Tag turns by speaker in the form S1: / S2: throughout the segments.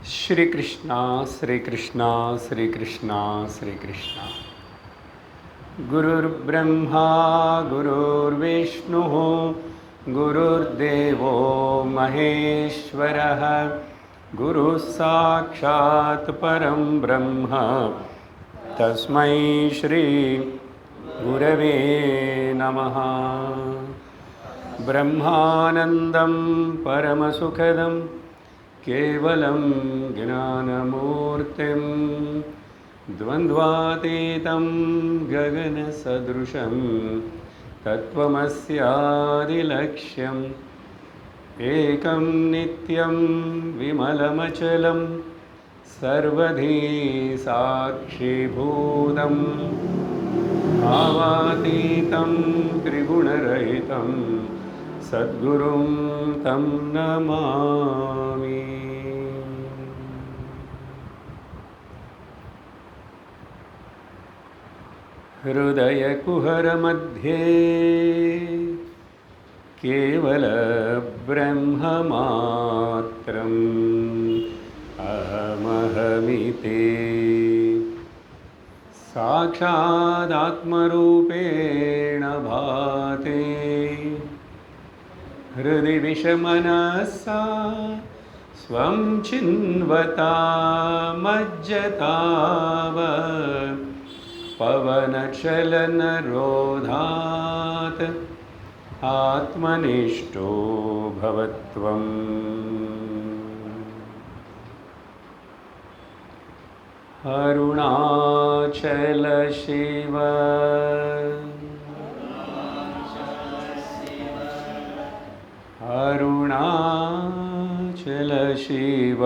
S1: श्री कृष्णा श्री कृष्णा श्री कृष्णा श्री कृष्णा। गुरुर्ब्रह्मा गुरुर्विष्णुः गुरुर्देवो महेश्वरः गुरुः साक्षात् परं ब्रह्म तस्मै श्री गुरवे नमः। ब्रह्मानन्दं परमसुखदं केवलं ज्ञानमूर्तिं द्वन्द्वातीतं गगनसदृशं तत्त्वमस्यादिलक्ष्यम् एकं नित्यं विमलमचलं सर्वधी साक्षिभूतं भावातीतं त्रिगुणरहितं सद्गुरुं तं नमामि। हृदयकुहरमध्ये केवलब्रह्ममात्रम् अहमहमिति साक्षादात्मरूपेण भाते हृदि विषमनसा स्वं चिन्वतामज्जतावत् पवनचलनरोधात् आत्मनिष्ठो भवत्वम्। अरुणाचल शिव अरुणाचल शिव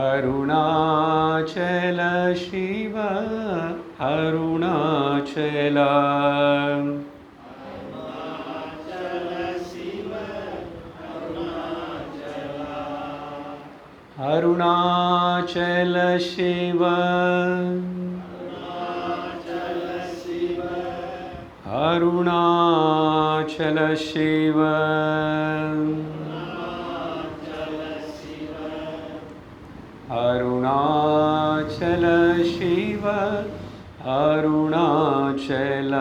S1: अरुणाचल शिव अरुणाचल अरुणाचल शिव अरुणाचल शिव अरुणाचल शिव अरुणाचल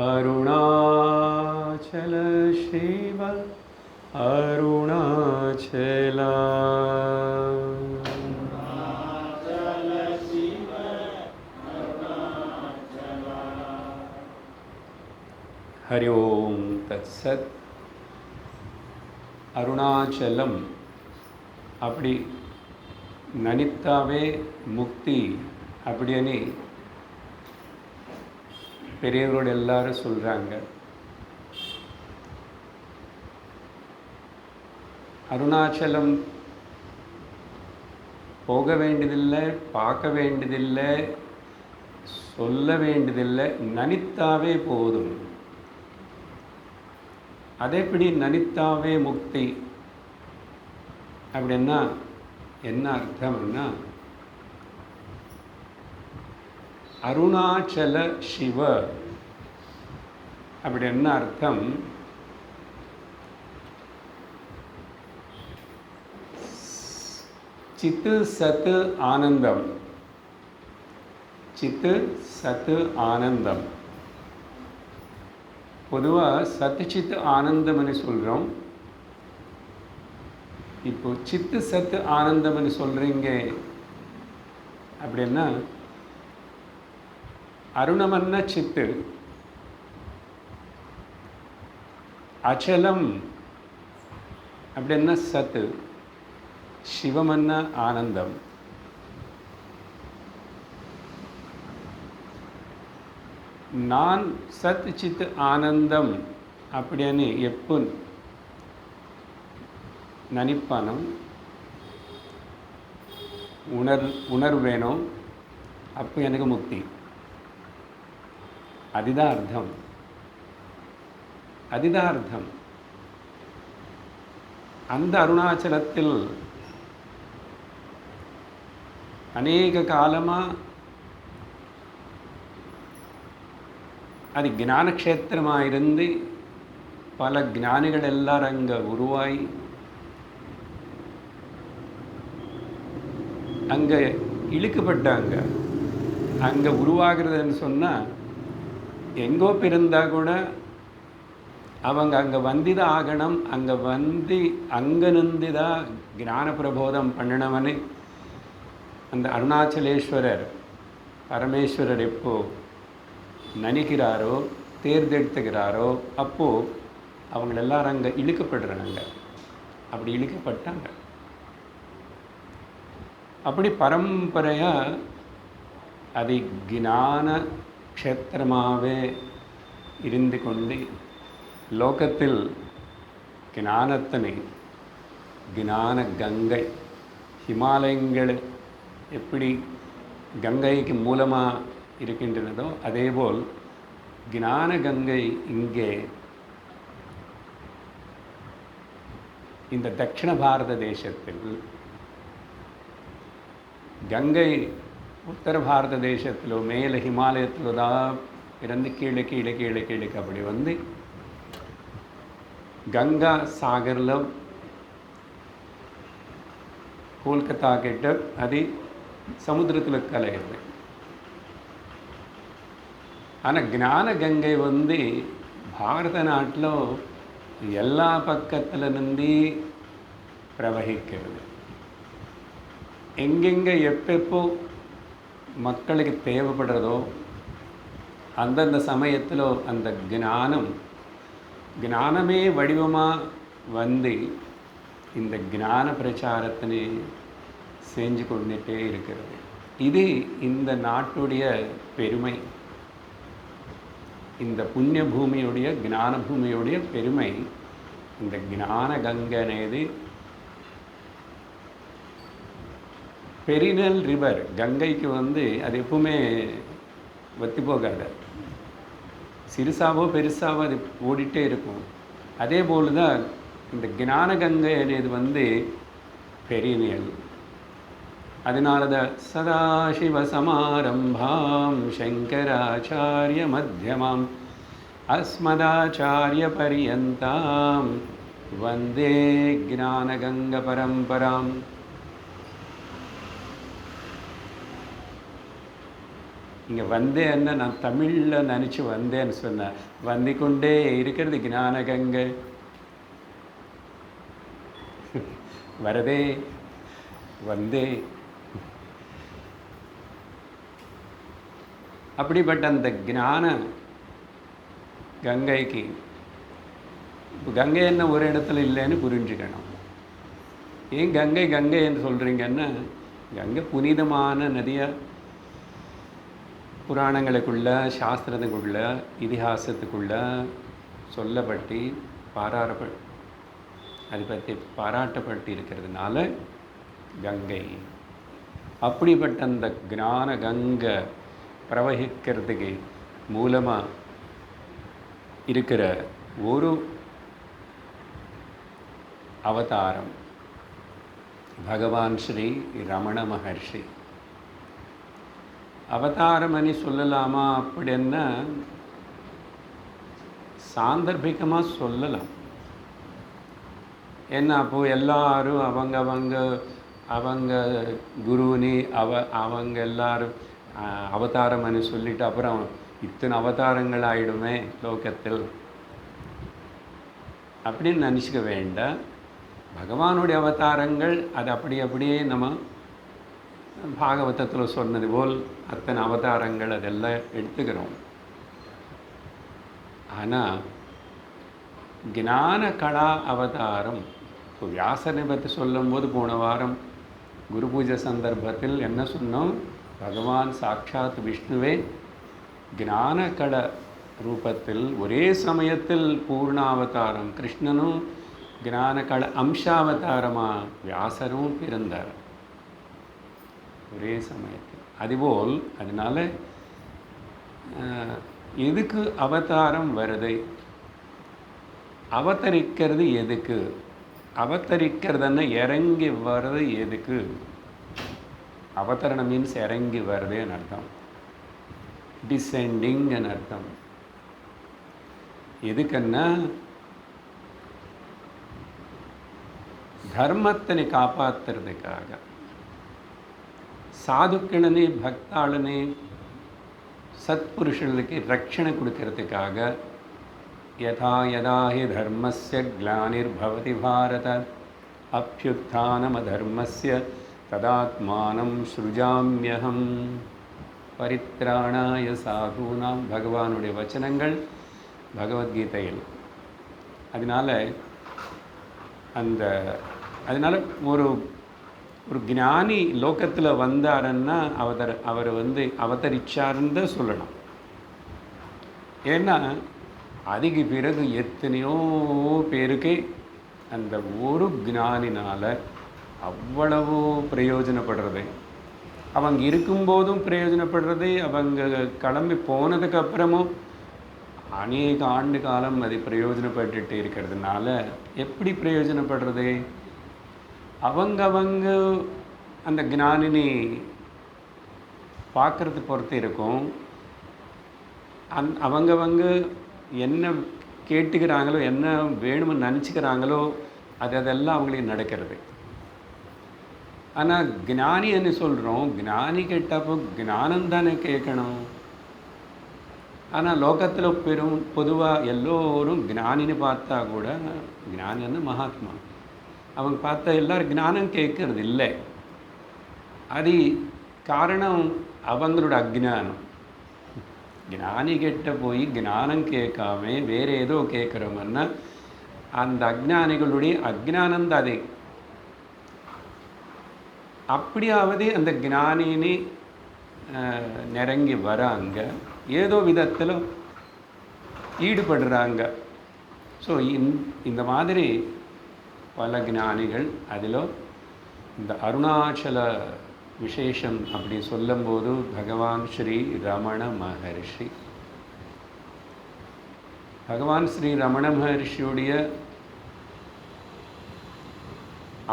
S1: अरुणाचल शिव अरुणाचल। हरि ओम तत्सत। அருணாச்சலம் அப்படி நினைத்தாவே முக்தி அப்படின்னு பெரியவரோடு எல்லாரும் சொல்கிறாங்க. அருணாச்சலம் போக வேண்டியதில்லை, பார்க்க வேண்டியதில்லை, சொல்ல வேண்டியதில்லை, நினைத்தாவே போதும். அதேபடி நினைத்தாவே முக்தி அப்படின்னா என்ன அர்த்தம்னா, அருணாச்சல சிவ அப்படி என்ன அர்த்தம், சித்து சத்து ஆனந்தம். சித்து சத்து ஆனந்தம். பொதுவாக சத்து சித்து ஆனந்தம்னு சொல்கிறோம். இப்போ சித்து சத்து ஆனந்தம்னு சொல்கிறீங்க அப்படின்னா, அருணமன்ன சித்து, அச்சலம் அப்படின்னா சத்து, சிவமன்ன ஆனந்தம். நான் சத் சித் ஆனந்தம் அப்படின்னு எப்போ நினைப்பானோ, உணர்வேனோ அப்போ எனக்கு முக்தி. அதுதான் அர்த்தம். அதுதான் அர்த்தம். அந்த அருணாச்சலத்தில் அநேக காலமாக அது ஞானக்ஷேத்திரமாக இருந்து பல ஞானிகள் எல்லாரும் அங்கே உருவாகி அங்கே இழுக்கப்பட்டாங்க. அங்கே உருவாகிறதுன்னு சொன்னால் எங்கோ பிறந்தால் கூட அவங்க அங்கே வந்து தான் ஆகணும். அங்கே வந்து அங்கே நின்று தான் ஞான பிரபோதம் பண்ணினவனு அந்த அருணாச்சலேஸ்வரர் பரமேஸ்வரர் எப்போ நினைக்கிறாரோ தேர்ந்தெடுத்துக்கிறாரோ அப்போது அவங்க எல்லாரும் அங்கே இழுக்கப்படுறாங்க. அப்படி இழுக்கப்பட்டாங்க. அப்படி பரம்பரையாக அது ஞான க்ஷேத்திரமாகவே இருந்து கொண்டு லோகத்தில் ஞானத்தினை ஞான கங்கை ஹிமாலயங்கள் எப்படி கங்கைக்கு மூலமாக இருக்கின்றனதோ அதேபோல் ஞான கங்கை இங்கே இந்த தட்சிண பாரத தேசத்தில், கங்கை உத்தர பாரத தேசத்திலோ மேலே ஹிமாலயத்திலோ தான் இருந்து கீழே கீழே கீழே கீழே அப்படி வந்து கங்கா சாகரில் கோல்கத்தா கிட்ட அது சமுத்திரத்தில் கலையுது. ஆனால் ஞான கங்கை வந்து பாரத நாட்டில் எல்லா பக்கத்தில் நின்று பிரவகிக்கிறது. எங்கெங்கே எப்போ மக்களுக்கு தேவைப்படுறதோ அந்தந்த சமயத்தில் அந்த ஞானமே வடிவமாக வந்து இந்த ஞான பிரச்சாரத்தினை செஞ்சு கொண்டுட்டே இருக்கிறது. இது இந்த நாட்டுடைய பெருமை. இந்த புண்ணிய பூமியுடைய ஞான பூமியுடைய பெருமை. இந்த ஞான கங்கை అనేది பெரினல் ரிவர். கங்கைக்கு வந்து அது எப்பவுமே வற்றி போகாது. சிறுசாவோ பெருசாவோ அது ஓடிட்டே இருக்கும். அதே போல் தான் இந்த ஞான கங்கை అనేది வந்து பெரினியல். அதனால தான் சதாசிவ சமாரம்பாம் சங்கராச்சாரிய மத்தியமாம் அஸ்மதாச்சாரிய பரியந்தாம் வந்தே ஞான கங்க பரம்பராம். இங்கே வந்தேன்னு நான் தமிழில் நினச்சி வந்தேன்னு சொன்னேன். வந்து கொண்டே இருக்கிறது ஞான கங்கை. வரதே வந்தே. அப்படிப்பட்ட அந்த ஞான கங்கைக்கு இப்போ கங்கை என்ன ஒரு இடத்துல இல்லைன்னு புரிஞ்சுக்கணும். ஏன் கங்கை கங்கை என்று சொல்கிறீங்கன்னா, கங்கை புனிதமான நதியாக புராணங்களுக்குள்ள சாஸ்திரத்துக்குள்ள இதிகாசத்துக்குள்ள சொல்லப்பட்டு அதை பற்றி பாராட்டப்பட்டு இருக்கிறதுனால கங்கை. அப்படிப்பட்ட அந்த ஞான கங்கை பிரவகிக்கிறதுக்கு மூலமாக இருக்கிற ஒரு அவதாரம் பகவான் ஸ்ரீ ரமண மகர்ஷி. அவதாரம் అని சொல்லலாமா அப்படின்னா சாந்தர்பிகமாக சொல்லலாம். ஏன்னா அப்போது எல்லாரும் அவங்க குருனி அவங்க எல்லாரும் அவதாரம் అని சொல்லிட்டு அப்புறம் இத்தனை அவதாரங்கள் ஆகிடுமே லோகத்தில் அப்படின்னு நினச்சிக்க வேண்டாம். பகவானுடைய அவதாரங்கள் அது அப்படியே நம்ம பாகவதத்தில் சொன்னது போல் அத்தனை அவதாரங்கள் அதெல்லாம் எடுத்துக்கிறோம். ஆனால் ஞான கலா அவதாரம் இப்போ வியாசனை பற்றி சொல்லும்போது போன வாரம் குரு பூஜை சந்தர்ப்பத்தில் என்ன சொன்னோம்? பகவான் சாட்சாத் விஷ்ணுவே ஞான கல ரூபத்தில் ஒரே சமயத்தில் பூர்ணாவதாரம், கிருஷ்ணனும் ஞான கல அம்சாவதாரமாக வியாசரும் பிறந்தார் ஒரே சமயத்தில். அதுபோல் அதனால் எதுக்கு அவதாரம் வருது? அவதரிக்கிறது எதுக்கு? அவதரிக்கிறதுன்னு இறங்கி வர்றது எதுக்கு அவதரணம் மீன்ஸ் இறங்கி வருதுன்னு அர்த்தம், டிசெண்டிங்னு அர்த்தம். எதுக்குன்னா ಧರ್ಮத்தை காப்பாற்றுறதுக்காக, சாதுக்களனே பக்தாளனே சத்புருஷர்களுக்கு ரட்சணை கொடுக்கறதுக்காக. யதா யதா ஹி தர்மஸ்ய க்ளானிர்பவதி பாரத அப்யுத்தானமதர்மஸ்ய ததாத்மானம் ஸ்ருஜாம்யஹம். பரித்ராணாய சாதூனாம் பகவானுடைய வச்சனங்கள் பகவத்கீதையில். அதனால் ஒரு ஒரு ஞானி லோகத்தில் வந்தாருன்னா அவர் அவதரிச்சாருன்னு தான் சொல்லணும். ஏன்னா அதுக்கு பிறகு எத்தனையோ பேருக்கு அந்த ஒரு ஞானினால் அவ்வளவு பிரயோஜனப்படுறது, அவங்க இருக்கும்போதும் பிரயோஜனப்படுறது, அவங்க கிளம்பி போனதுக்கப்புறமும் அநேக ஆண்டு காலம் அது பிரயோஜனப்பட்டுட்டு இருக்கிறதுனால எப்படி பிரயோஜனப்படுறது? அவங்க அந்த ஞானினி பார்க்குறது பொறுத்து இருக்கும். அவங்க என்ன கேட்டுக்கிறாங்களோ, என்ன வேணும்னு நினச்சிக்கிறாங்களோ அதெல்லாம் அவங்களுக்கு நடக்கிறது. ஆனால் ஞானின்னு சொல்கிறோம், ஞானி கேட்டப்போ ஞானம் தானே கேட்கணும். ஆனால் லோகத்தில் பொதுவாக எல்லோரும் ஞானின்னு பார்த்தா கூட, ஞானின்னு மகாத்மா, அவங்க பார்த்தா எல்லோரும் ஞானம் கேட்கறது இல்லை. அது காரணம் அவங்களோட அஜ்ஞானம். ஞானி கிட்ட போய் ஞானம் கேட்காம வேறு ஏதோ கேட்குறோம்னா அந்த அஜ்ஞானிகளுடைய அஜ்ஞானந்தான் அது. அப்படியாவது அந்த ஞானினி நெருங்கி வராங்க, ஏதோ விதத்தில் ஈடுபடுறாங்க. ஸோ இந்த மாதிரி பல ஞானிகள், அதில் இந்த அருணாச்சல விசேஷம் அப்படி சொல்லும்போது பகவான் ஸ்ரீ ரமண மகர்ஷி, பகவான் ஸ்ரீ ரமண மகர்ஷியுடைய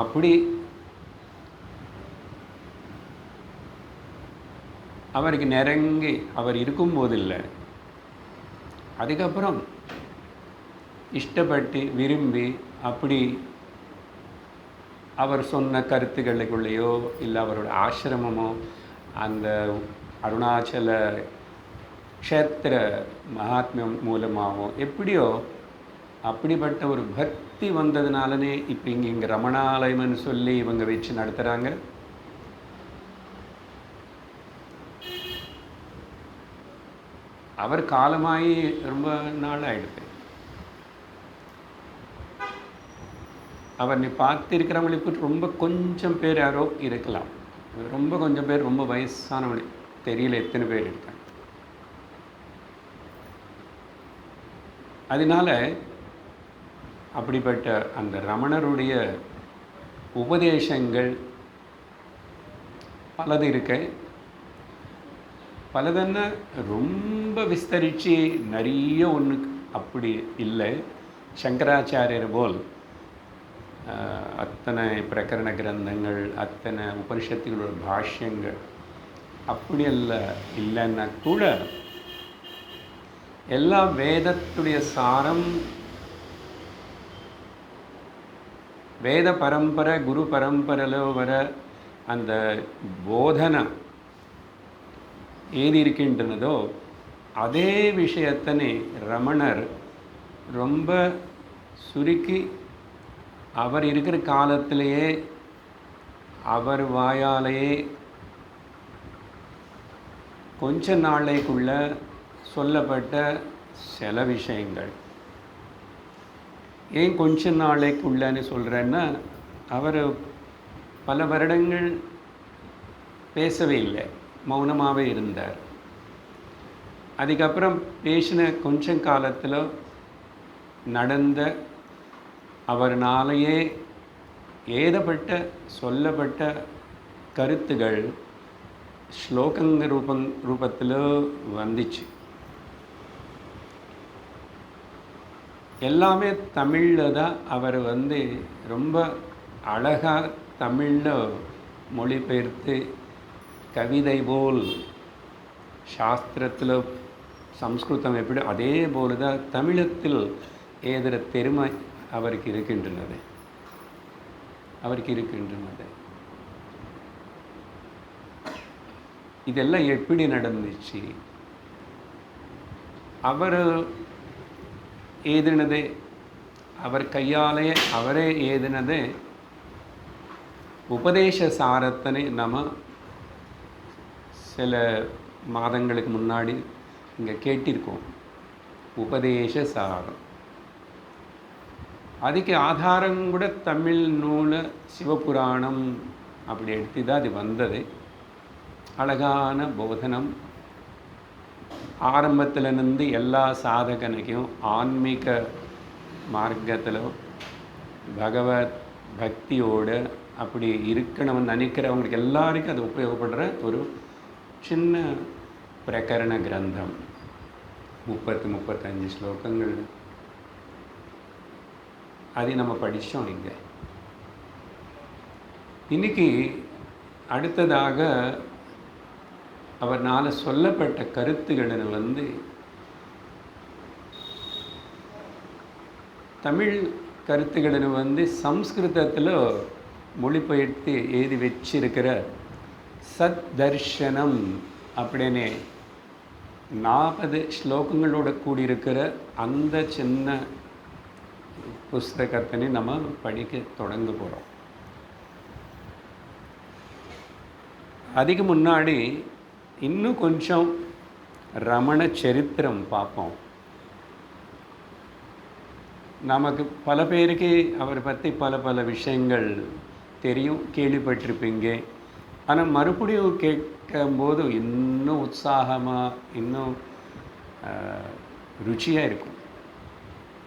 S1: அப்படி அவருக்கு நெருங்கி அவர் இருக்கும்போது இல்லை, அதுக்கப்புறம் இஷ்டப்பட்டு விரும்பி அப்படி அவர் சொன்ன கருத்துக்களுக்குள்ளேயோ இல்லை அவரோட ஆசிரமமோ அந்த அருணாச்சல க்ஷேத்திர மகாத்மியம் மூலமாகவோ எப்படியோ அப்படிப்பட்ட ஒரு பக்தி வந்ததுனாலனே இப்போ இங்கே ரமணாலயம்னு சொல்லி இவங்க வச்சு நடத்துகிறாங்க. அவர் காலமாகி ரொம்ப நாள் ஆகிடுது. அவர் நீ பார்த்திருக்கிறவங்களுக்கு ரொம்ப கொஞ்சம் பேர் யாரோ இருக்கலாம், ரொம்ப கொஞ்சம் பேர், ரொம்ப வயசானவங்க தெரியல எத்தனை பேர் இருக்காங்க. அதனால அப்படிப்பட்ட அந்த ரமணருடைய உபதேசங்கள் பலது இருக்கு. பலதுன்னா ரொம்ப விஸ்தரித்து நிறைய ஒன்று அப்படி இல்லை. சங்கராச்சாரியர் போல் அத்தனை பிரகரண கிரந்தங்கள், அத்தனை உபனிஷத்துகளோட பாஷ்யங்கள் அப்படியெல்லாம் இல்லைன்னா கூட எல்லா வேதத்துடைய சாரம், வேத பரம்பரை குரு பரம்பரையில் வர அந்த போதனை ஏது இருக்கின்றனதோ அதே விஷயத்தனை ரமணர் ரொம்ப சுருக்கி அவர் இருக்கிற காலத்திலேயே அவர் வாயாலேயே கொஞ்ச நாளைக்குள்ள சொல்லப்பட்ட சில விஷயங்கள். ஏன் கொஞ்ச நாளைக்குள்ளன்னு சொல்கிறேன்னா, அவர் பல வருடங்கள் பேசவே இல்லை, மௌனமாகவே இருந்தார். அதுக்கப்புறம் பேசின கொஞ்சம் காலத்தில் நடந்த அவர்னாலேயே ஏதப்பட்ட சொல்லப்பட்ட கருத்துகள் ஸ்லோகங்க ரூபத்தில் வந்துச்சு. எல்லாமே தமிழில் தான் அவர் ரொம்ப அழகாக தமிழில் மொழிபெயர்த்து கவிதை போல் சாஸ்திரத்தில் சம்ஸ்கிருதம் எப்படி அதே போல தான் தமிழத்தில் ஏதுற பெருமை அவருக்கு இருக்கின்றது. இதெல்லாம் எப்படி நடந்துச்சு? அவர் எழுதினதே, அவர் கையாலே அவரே எழுதினதே உபதேச சாரத்தனை நம்ம சில மாதங்களுக்கு முன்னாடி இங்கே கேட்டிருக்கோம். உபதேச சாரம், அதுக்கு ஆதாரம் கூட தமிழ் நூல் சிவபுராணம் அப்படி எடுத்து தான் அது வந்தது. அழகான போதனம், ஆரம்பத்திலிருந்து எல்லா சாதகனைக்கும் ஆன்மீக மார்க்கத்தில் பகவத் பக்தியோடு அப்படி இருக்கணும்னு நினைக்கிறவங்களுக்கு எல்லாருக்கும் அது உபயோகப்படுற ஒரு சின்ன பிரகரண கிரந்தம். 30-35 ஸ்லோகங்கள் அதை நம்ம படித்தோம். இன்னைக்கு அடுத்ததாக அவர்னால் சொல்லப்பட்ட கருத்துக்களை தமிழ் கருத்துக்களை சம்ஸ்கிருதத்தில் மொழிபெயர்த்து எழுதி வச்சிருக்கிற சத் தர்ஷனம் அப்படின்னு 40 ஸ்லோகங்களோட கூடியிருக்கிற அந்த சின்ன புஸ்தகத்தினை நம்ம படிக்க தொடங்க போகிறோம். அதுக்கு முன்னாடி இன்னும் கொஞ்சம் ரமண சரித்திரம் பார்ப்போம். நமக்கு பல பேருக்கு அவரை பற்றி பல விஷயங்கள் தெரியும், கேள்விப்பட்டிருப்பீங்க. ஆனால் மறுபடியும் கேட்கும்போது இன்னும் உற்சாகமாக, இன்னும் ருச்சியாக இருக்கும்.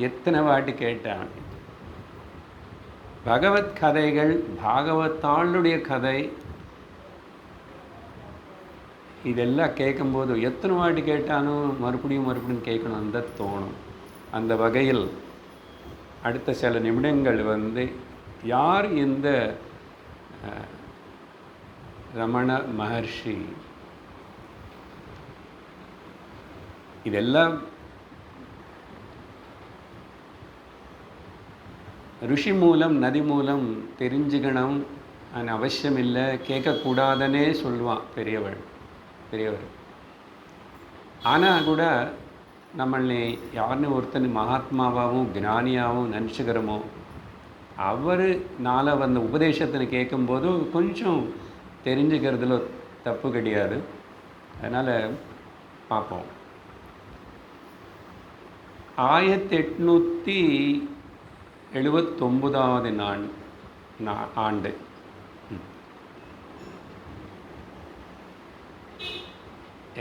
S1: எத்தனை வாட்டி கேட்டான். பகவத் கதைகள், பாகவத்தாளுடைய கதை, இதெல்லாம் கேட்கும்போது எத்தனை வாட்டி கேட்டாலும் மறுபடியும் கேட்கணும் தான் தோணும். அந்த வகையில் அடுத்த சில நிமிடங்கள் யார் இந்த ரமண மகர்ஷி, இதெல்லாம் ருஷி மூலம் நதி மூலம் தெரிஞ்சுக்கணும் அவசியம் இல்லை, கேட்கக்கூடாதுன்னே சொல்லுவான் பெரியவர். ஆனால் கூட நம்மளை யாருன்னு ஒருத்தன் மகாத்மாவாகவும் ஞானியாகவும் நினச்சிக்கிறோமோ அவர்னால வந்த உபதேசத்தை கேட்கும்போது கொஞ்சம் தெரிஞ்சுக்கிறதுல தப்பு கிடையாது. அதனால் பார்ப்போம். 1879 ஆண்டு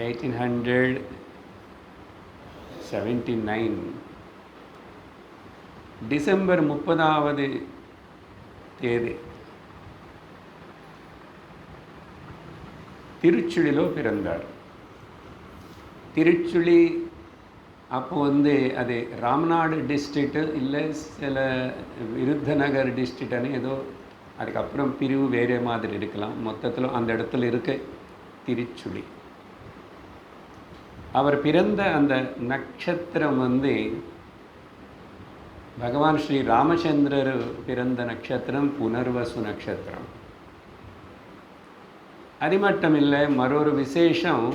S1: 1879 டிசம்பர் 30 தேதி திருச்சுழிலோ பிறந்தார். திருச்சுழி அப்போ அது ராம்நாடு டிஸ்ட்ரிக்ட்டு இல்லை சில விருத்தநகர் டிஸ்ட்ரிக்ட்னு ஏதோ அதுக்கப்புறம் பிரிவு வேறு மாதிரி இருக்கலாம். மொத்தத்தில் அந்த இடத்துல இருக்க திருச்சுழி. அவர் பிறந்த அந்த நட்சத்திரம் பகவான் ஸ்ரீ ராமச்சந்திரர் பிறந்த நட்சத்திரம் புனர்வசு நட்சத்திரம். அது மட்டும் இல்லை, மற்றொரு விசேஷம்,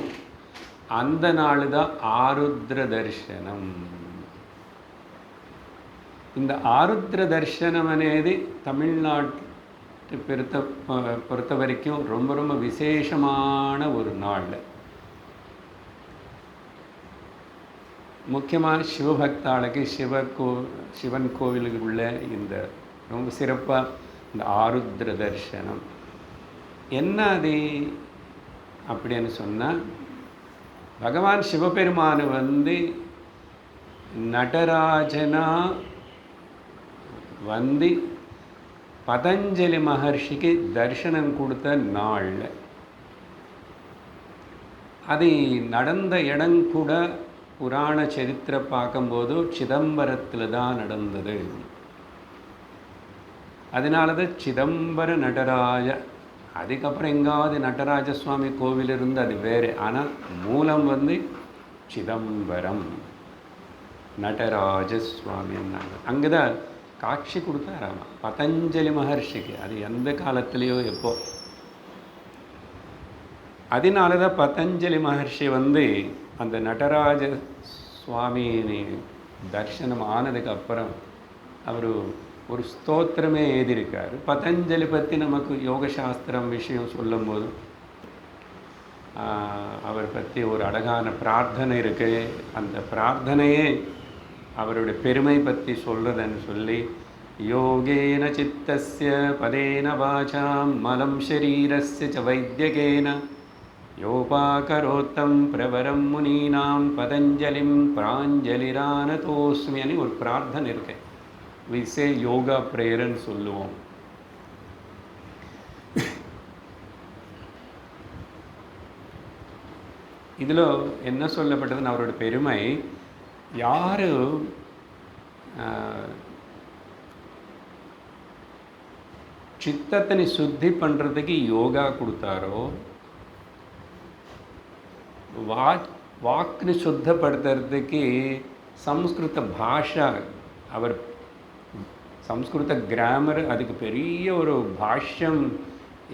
S1: அந்த நாள் தான் ஆருத்ர தர்சனம். இந்த ஆருத்ர தர்சனம் అనేది தமிழ்நாட்டு பொறுத்த வரைக்கும் ரொம்ப விசேஷமான ஒரு நாள். முக்கியமாக சிவபக்தாளுக்கு சிவன் கோவிலுக்கு உள்ள இந்த ரொம்ப சிறப்பாக இந்த ஆருத்ர தர்சனம் என்ன அது அப்படின்னு சொன்னால், பகவான் சிவபெருமான் நடராஜனா பதஞ்சலி மகர்ஷிக்கு தரிசனம் கொடுத்த நாள். அது நடந்த இடம் கூட புராண சரித்திர பார்க்கும்போது சிதம்பரத்தில் தான் நடந்தது. அதனால தான் சிதம்பர நடராஜ அதுக்கப்புறம் எங்காவது நடராஜ சுவாமி கோவில் இருந்து அது வேறு. ஆனால் மூலம் வந்து சிதம்பரம் நடராஜ சுவாமின்னாங்க. அங்கே தான் காட்சி கொடுத்தாராமா பதஞ்சலி மகர்ஷிக்கு. அது எந்த காலத்துலேயோ எப்போ. அதனால தான் பதஞ்சலி மகர்ஷி வந்து அந்த நடராஜ சுவாமியின் தரிசனம் ஆனதுக்கப்புறம் அவர் ஒரு ஸ்தோத்திரமே எழுதியிருக்கார். பதஞ்சலி பற்றி நமக்கு யோக சாஸ்திரம் விஷயம் சொல்லும்போது அவர் பற்றி ஒரு அழகான பிரார்த்தனை இருக்குது. அந்த பிரார்த்தனையே அவருடைய பெருமை பற்றி சொல்கிறதுன்னு சொல்லி, யோகேன சித்தஸ்ய பதேன வாசாம் மலம் ஷரீரஸ்ய ச வைத்யகேன யோபாகரோத்தம் பிரவரம் முனீனாம் பதஞ்சலிம் பிராஞ்சலிரானதோஸ்மி అని ஒரு பிரார்த்தனை இருக்கு. விசே யோகா பிரேயர்னு சொல்லுவோம். இதில் என்ன சொல்லப்பட்டதுன்னு அவரோட பெருமை, யார் சித்தத்தினை சுத்தி பண்ணுறதுக்கு யோகா கொடுத்தாரோ, வாக்குని சுத்தப்படுத்துறதுக்கு சம்ஸ்கிருத பாஷா, அவர் சம்ஸ்கிருத கிராமர் அதுக்கு பெரிய ஒரு பாஷ்யம்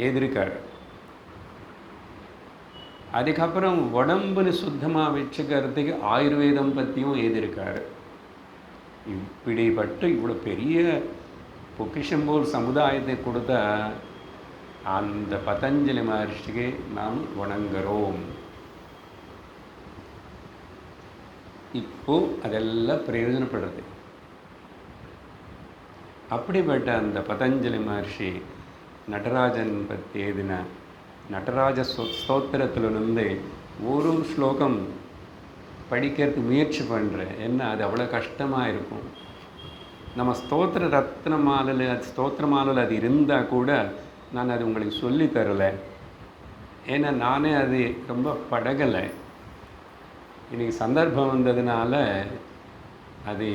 S1: எழுதியிருக்கார். அதுக்கப்புறம் உடம்புன்னு சுத்தமாக வச்சுக்கிறதுக்கு ஆயுர்வேதம் பற்றியும் எழுதியிருக்காரு. இப்படிப்பட்டு இவ்வளோ பெரிய பொக்கிஷம் போல் சமுதாயத்தை கொடுத்த அந்த பதஞ்சலி மகர்ஷிக்கு நாம் வணங்குகிறோம். இப்போ அதெல்லாம் பிரயோஜனப்படுறது. அப்படிப்பட்ட அந்த பதஞ்சலி மகர்ஷி நடராஜன் பற்றி எழுதின நடராஜ ஸ்தோத்திரத்திலிருந்து ஒரு ஸ்லோகம் படிக்கிறதுக்கு முயற்சி பண்ணுறேன். என்ன அது அவ்வளோ கஷ்டமாக இருக்கும். நம்ம ஸ்தோத்திர மாலையில் அது இருந்தால் கூட நான் அது உங்களுக்கு சொல்லி தரலை. ஏன்னா நானே அது ரொம்ப பழகலை. இன்றைக்கி சந்தர்ப்பம் வந்ததுனால அது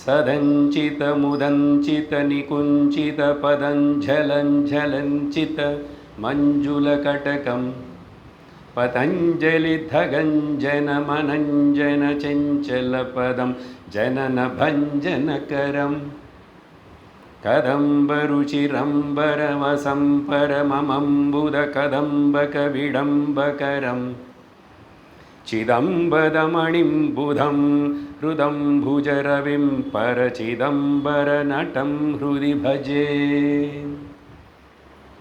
S1: சதஞ்சித முதஞ்சித நிகுஞ்சித பதஞ்சலஞ்சலஞ்சித மஞ்சுள கடகம் பதஞ்சலி தகஞ்சன மனஞ்சன செஞ்சல பதம் ஜனன பஞ்சனகரம் கதம்பருச்சிரம்பரவசம்பரமம்புத கதம்பக விடம்பகரம் சிதம்பதமணிம் புதம் ஹிருதம் புஜரவிம் பரசிதம்பர நடம் ஹிருதி பஜே.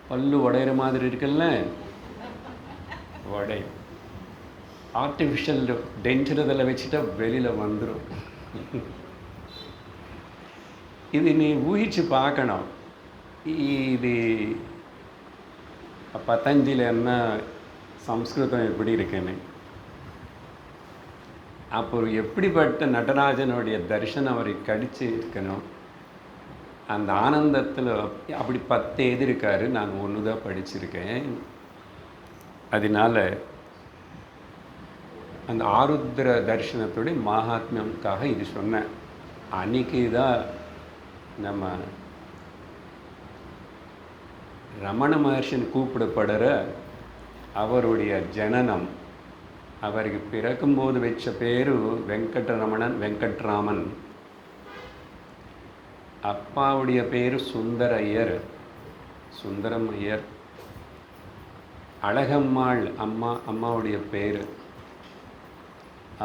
S1: பல்லு உடையிற மாதிரி இருக்குல்ல, உடை ஆர்டிஃபிஷியல் டென்டர் இதில் வச்சுட்டா வெளியில் வந்துடும். இது நீ ஊகிச்சு பார்க்கணும். இது பதஞ்சலி என்ன சம்ஸ்கிருதம் எப்படி இருக்குன்னு. அப்புறம் எப்படிப்பட்ட நடராஜனுடைய தரிசனம் அவருக்கு கடிச்சு இருக்கணும். அந்த ஆனந்தத்தில் அப்படி 10 எழுதியிருக்காரு. நான் 1 தான் படிச்சிருக்கேன். அதனால அந்த ஆருத்ர தரிசனத்துடைய மகாத்மியம்காக இது சொன்னேன். அன்னைக்கு தான் நம்ம ரமண மகர்ஷின் கூப்பிடப்படுற அவருடைய ஜனனம். அவருக்கு பிறக்கும்போது வச்ச பேரு வெங்கடரமணன், வெங்கட்ராமன். அப்பாவுடைய பேர் சுந்தரையர், சுந்தரம் ஐயர். அழகம்மாள் அம்மாவுடைய பேர்.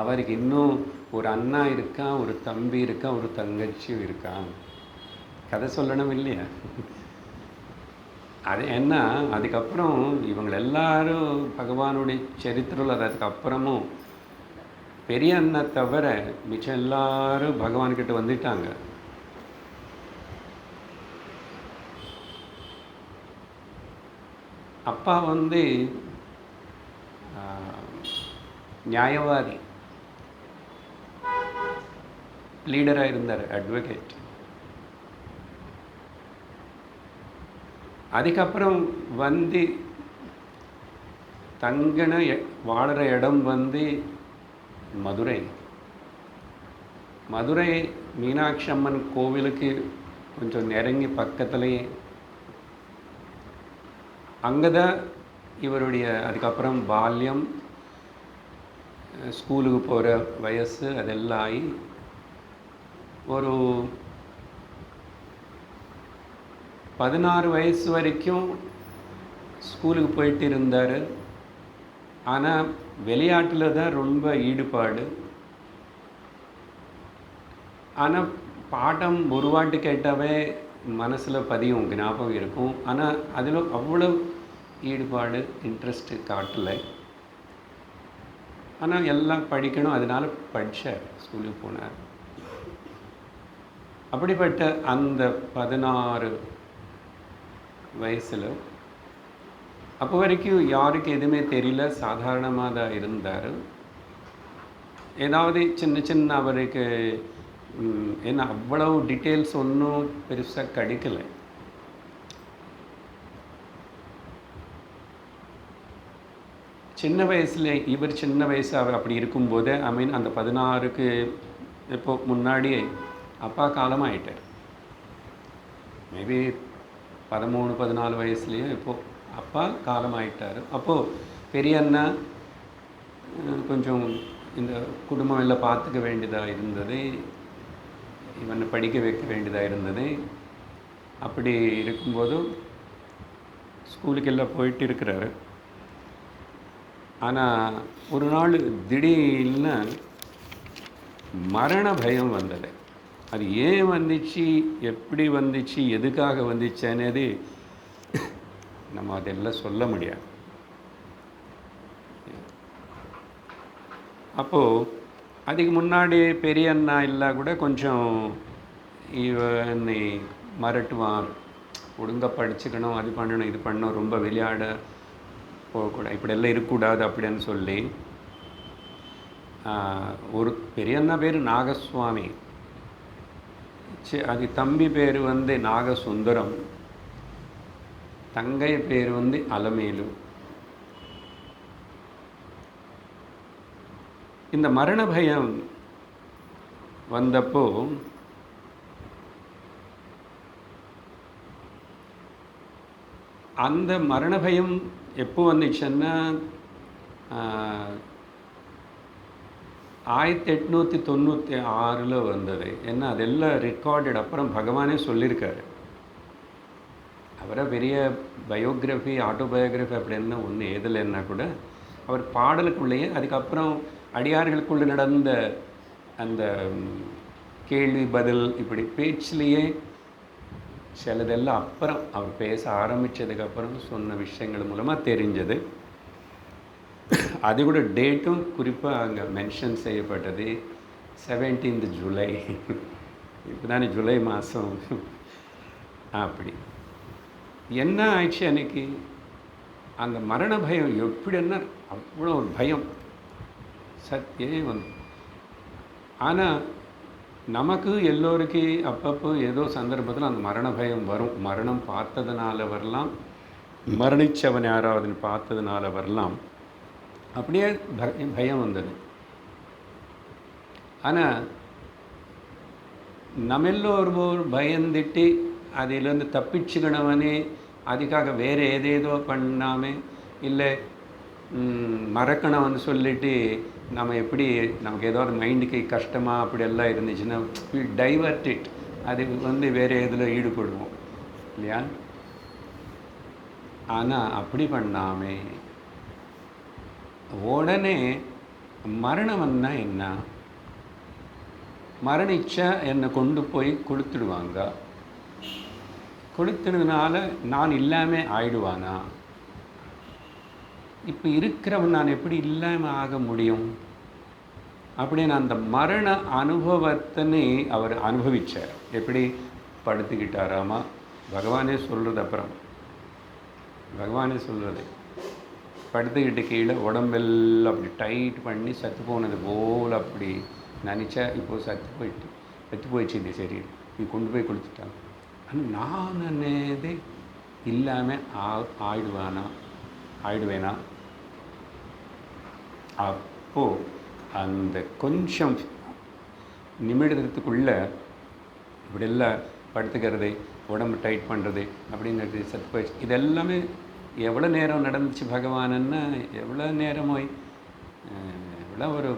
S1: அவருக்கு இன்னும் ஒரு அண்ணா இருக்கான், ஒரு தம்பி இருக்கான், ஒரு தங்கச்சியும் இருக்கான். கதை சொல்லணும் இல்லையா? அது என்ன, அதுக்கப்புறம் இவங்க எல்லாரும் பகவானுடைய சரித்திரம். அதுக்கப்புறமும் பெரிய அண்ணா தவிர மிச்சம் எல்லாரும் பகவான்கிட்ட வந்துட்டாங்க. அப்பா வந்து நியாயவாதி, லீடராக இருந்தார், அட்வொகேட். அதுக்கப்புறம் வந்து தங்கன வாழற இடம் வந்து மதுரை. மீனாட்சி அம்மன் கோவிலுக்கு கொஞ்சம் நெருங்கி பக்கத்துலேயே. அங்கே தான் இவருடைய அதுக்கப்புறம் பால்யம், ஸ்கூலுக்கு போகிற வயசு அதெல்லாம் ஆகி ஒரு 16 வயசு வரைக்கும் ஸ்கூலுக்கு போயிட்டு இருந்தார். ஆனால் விளையாட்டில் தான் ரொம்ப ஈடுபாடு. ஆனால் பாடம் ஒரு வாட்டி கேட்டாவே மனசில் பதியும், ஞாபகம் இருக்கும். ஆனால் அதில் அவ்வளோ ஈடுபாடு, இன்ட்ரெஸ்ட்டு காட்டலை. ஆனால் எல்லாம் படிக்கணும், அதனால் படித்தார், ஸ்கூலுக்கு போனார். அப்படிப்பட்ட அந்த 16 வயசில் அப்போ வரைக்கும் யாருக்கு எதுவுமே தெரியல, சாதாரணமாக தான் இருந்தார். ஏதாவது சின்ன சின்ன அவருக்கு ஏன்னா அவ்வளவு டீட்டெயில்ஸ் ஒன்றும் பெருசாக கிடைக்கல. சின்ன வயசில் இவர் சின்ன வயசாக அப்படி இருக்கும்போது அந்த 16க்கு இப்போ முன்னாடியே அப்பா காலமாகிட்டார். மேபி 13-14 வயசுலேயே இப்போது அப்பா காலமாகிட்டார். அப்போது பெரிய அண்ணா கொஞ்சம் இந்த குடும்பம் எல்லாம் பார்த்துக்க வேண்டியதாக இருந்தது, இவனை படிக்க வைக்க வேண்டியதாக இருந்தது. அப்படி இருக்கும்போது ஸ்கூலுக்கு எல்லாம் போயிட்டு இருக்கிறாரு. ஆனால் ஒரு நாள் திடீர்னு மரண பயம் வந்தது. அது ஏன் வந்துச்சு, எப்படி வந்துச்சு, எதுக்காக வந்துச்சுன்னது நம்ம அதெல்லாம் சொல்ல முடியாது. அப்போது அதுக்கு முன்னாடி பெரிய அண்ணா இல்லை கூட கொஞ்சம் இவனை மிரட்டுவான், ஒழுங்காக படிச்சுக்கணும், அது பண்ணணும், இது பண்ணணும், ரொம்ப விளையாட போகக்கூடாது, இப்படியெல்லாம் இருக்கக்கூடாது அப்படின்னு சொல்லி. ஒரு பெரிய அண்ணா பேர் நாகசுவாமி, அது தம்பி பேர் நாகசுந்தரம், தங்கை பேர் அலமேலு. இந்த மரண பயம் வந்தப்போ அந்த மரண பயம் எப்போ வந்துச்சுன்னா 1896 வந்தது. ஏன்னா அதெல்லாம் ரெக்கார்டட். அப்புறம் பகவானே சொல்லியிருக்காரு. அவரை பெரிய பயோகிராஃபி, ஆட்டோபயோகிராஃபி அப்படின்னு ஒன்று எதில்லைன்னா கூட அவர் பாடலுக்குள்ளேயே அதுக்கப்புறம் அடியார்களுக்குள்ளே நடந்த அந்த கேள்வி பதில் இப்படி பேச்சிலேயே சிலதெல்லாம் அப்புறம் அவர் பேச ஆரம்பித்ததுக்கப்புறம் சொன்ன விஷயங்கள் மூலமாக தெரிஞ்சது. அது கூட டேட்டும் குறிப்பாக அங்கே மென்ஷன் செய்யப்பட்டது 17 ஜூலை. இப்போ தானே ஜூலை மாதம். அப்படி என்ன ஆயிடுச்சு அன்னைக்கு, அந்த மரண பயம் எப்படின்னா அவ்வளோ ஒரு பயம் சத்தியம் ஆனால் நமக்கு எல்லோருக்கும் அப்பப்போ ஏதோ சந்தர்ப்பத்தில் அந்த மரண பயம் வரும். மரணம் பார்த்ததுனால வரலாம், மரணித்தவன் யாராவதுன்னு பார்த்ததுனால வரலாம். அப்படியே பயம் வந்தது. ஆனால் நம்ம எல்லோரும் பயந்துட்டு அதிலேருந்து தப்பிச்சுக்கணவனே அதுக்காக வேறு ஏதேதோ பண்ணாமல் இல்லை மறக்கணும்னு சொல்லிட்டு நம்ம எப்படி நமக்கு ஏதாவது மைண்டுக்கு கஷ்டமாக அப்படியெல்லாம் இருந்துச்சுன்னா டைவர்ட் அது வேறு எதில் ஈடுபடுவோம் இல்லையா. ஆனால் அப்படி பண்ணாமல் உடனே மரணம்னா என்ன, மரணிச்சா என்னை கொண்டு போய் கொடுத்துடுவாங்க, கொடுத்துடுறதுனால நான் இல்லாமல் ஆயிடுவானா, இப்போ இருக்கிறவன் நான் எப்படி இல்லாமல் ஆக முடியும் அப்படின்னு அந்த மரண அனுபவத்தினை அவர் அனுபவித்தார். எப்படி படுத்துக்கிட்டாராமா, பகவானே சொல்கிறது. அப்புறம் பகவானே சொல்கிறது, படுத்துக்கிட்டு கீழே உடம்பெல்லாம் அப்படி டைட் பண்ணி சத்து போனது போல் அப்படி நினச்சா இப்போது செத்து போயிடுச்சு இந்த சரீரம், நீ கொண்டு போய் கொடுத்துட்டாங்க. ஆனால் நான் நினைதே இல்லாமல் ஆயிடுவேனா. அப்போது அந்த கொஞ்சம் நிமிடத்துக்குள்ளே இப்படியெல்லாம் படுத்துக்கிறது, உடம்பு டைட் பண்ணுறது அப்படிங்கிறது செத்து போயிடுச்சு. இதெல்லாமே எவ்வளோ நேரம் நடந்துச்சு பகவானுன்னா, எவ்வளோ நேரமோ எவ்வளோ ஒரு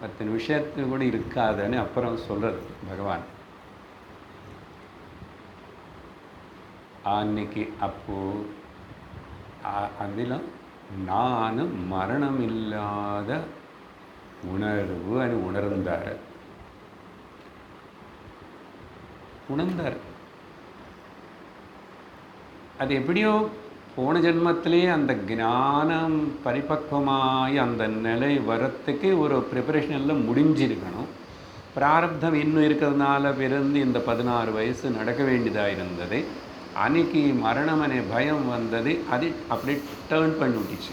S1: 10 நிமிஷத்துக்கு கூட இருக்காதுன்னு அப்புறம் சொல்கிறது பகவான். அன்னைக்கு அப்போது அதில் நான் மரணம் இல்லாத உணர்வு అని உணர்ந்தார். அது எப்படியோ போன ஜென்மத்திலே அந்த ஞானம் பரிபக்குவமாகி அந்த நிலை வரத்துக்கு ஒரு ப்ரிப்பரேஷன் எல்லாம் முடிஞ்சிருக்கணும். பிராரப்தம் இன்னும் இருக்கிறதுனால பிறந்து இந்த 16 வயசு நடக்க வேண்டியதாக இருந்தது. அன்னைக்கு மரணம் அనే பயம் வந்தது. அது அப்படி டேர்ன் பண்ணி விட்டுச்சு.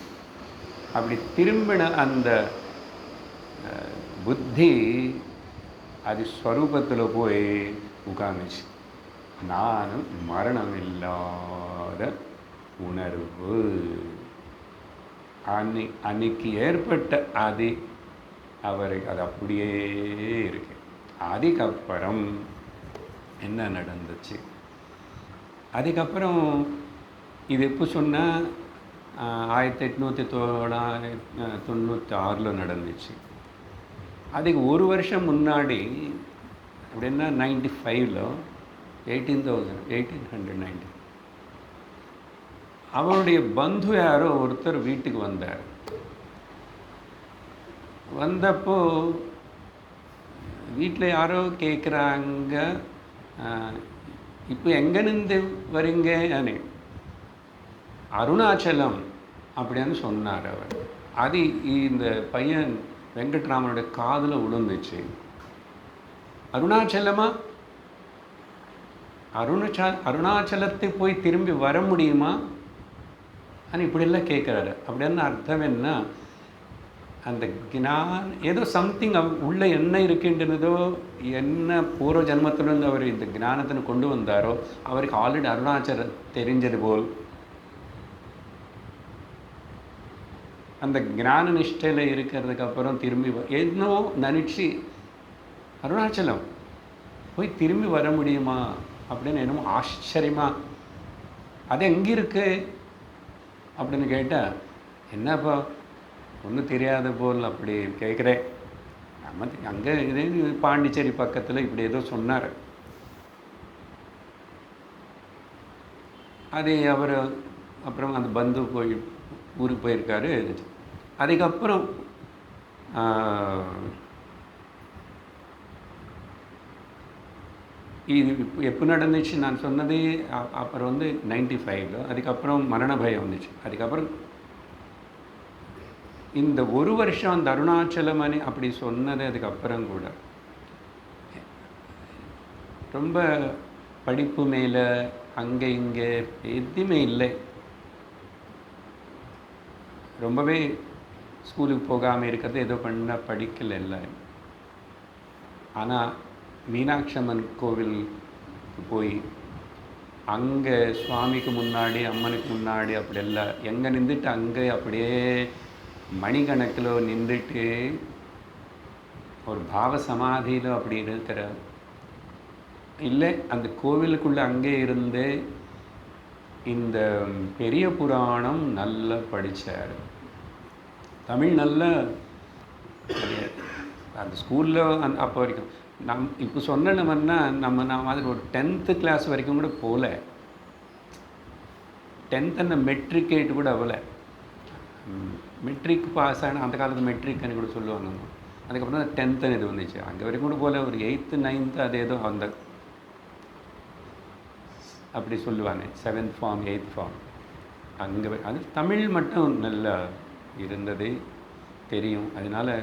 S1: அப்படி திரும்பின அந்த புத்தி அது ஸ்வரூபத்தில் போய் உட்கார்ந்துச்சு. நான் மரணம் இல்லாத உணர்வு அன்னைக்கு ஏற்பட்ட அது அவருக்கு அது அப்படியே இருக்கு. அதுக்கப்புறம் என்ன நடந்துச்சு? அதுக்கப்புறம் இது எப்போ சொன்னால் 1896 நடந்துச்சு. அதுக்கு ஒரு வருஷம் முன்னாடி அப்படின்னா 95 1890 அவருடைய பந்து யாரோ ஒருத்தர் வீட்டுக்கு வந்தார். வந்தப்போ வீட்டில் யாரோ கேட்குறாங்க, இப்போ எங்கேருந்து வரீங்க? அருணாச்சலம் அப்படின்னு சொன்னார் அவர். அது இந்த பையன் வெங்கட்ராமனுடைய காதில் விழுந்துச்சு. அருணாச்சலமா? அருணாச்சலத்தை போய் திரும்பி வர முடியுமா? ஆனால் இப்படியெல்லாம் கேட்குறாரு. அப்படின்னு அர்த்தம் என்ன? அந்த ஏதோ சம்திங் உள்ள என்ன இருக்கின்றனதோ, என்ன பூர்வ ஜன்மத்திலிருந்து அவர் இந்த ஞானத்தை கொண்டு வந்தாரோ அவருக்கு ஆல்ரெடி அருணாச்சலம் தெரிஞ்சது போல் அந்த ஞான நிஷ்டையில் இருக்கிறதுக்கு அப்புறம் திரும்பி என்னோ நினச்சி அருணாச்சலம் போய் திரும்பி வர முடியுமா அப்படின்னு என்னமோ ஆச்சரியமா, அது எங்கே இருக்கு அப்படின்னு கேட்டால், என்னப்பா ஒன்றும் தெரியாத போல் அப்படி கேட்குறேன். நம்ம அங்கே இதே பாண்டிச்சேரி பக்கத்தில் இப்படி ஏதோ சொன்னார். அது அவர் அப்புறம் அந்த பந்து போய் ஊருக்கு போயிருக்காரு. அதுக்கப்புறம் இது எப்போ நடந்துச்சு நான் சொன்னது. அப்புறம் 95 அதுக்கப்புறம் மரண பயம் வந்துச்சு. அதுக்கப்புறம் இந்த ஒரு வருஷம் அந்த அருணாச்சலம் அப்படி சொன்னது. அதுக்கப்புறம் கூட ரொம்ப படிப்பு மேலே அங்கே இங்கே எதுவுமே இல்லை. ரொம்பவே ஸ்கூலுக்கு போகாமல் இருக்கிறது, ஏதோ பண்ண படிக்கல எல்லாரும். ஆனால் மீனாட்சி அம்மன் கோவிலுக்கு போய் அங்கே சுவாமிக்கு முன்னாடி அம்மனுக்கு முன்னாடி அப்படி எல்லாம் எங்கே நின்றுட்டு அங்கே அப்படியே மணிக்கணக்கில் நின்றுட்டு ஒரு பாவ சமாதியில் அப்படி இருக்கிற இல்லை. அந்த கோவிலுக்குள்ளே அங்கே இருந்து இந்த பெரிய புராணம் நல்லா படித்தார். தமிழ் நல்லா அந்த ஸ்கூலில் அப்போ வரைக்கும் இப்போ சொன்னோம்னா நான் மாதிரி ஒரு 10th கிளாஸ் வரைக்கும் கூட போகல. 10th அந்த மெட்ரிகேட் கூட அவ்வளோ. மெட்ரிக் பாஸ் ஆன அந்த காலத்து மெட்ரிக்னு கூட சொல்லுவாங்க. அதுக்கப்புறம் தான் 10th இது வந்துச்சு. அங்கே வரைக்கும் கூட போகல. ஒரு 8th 9th அது ஏதோ அந்த அப்படி சொல்லுவாங்க. 7th ஃபார்ம் 8th ஃபார்ம் அங்கே அது தமிழ் மட்டும் நல்லா இருந்தது தெரியும். அதனால்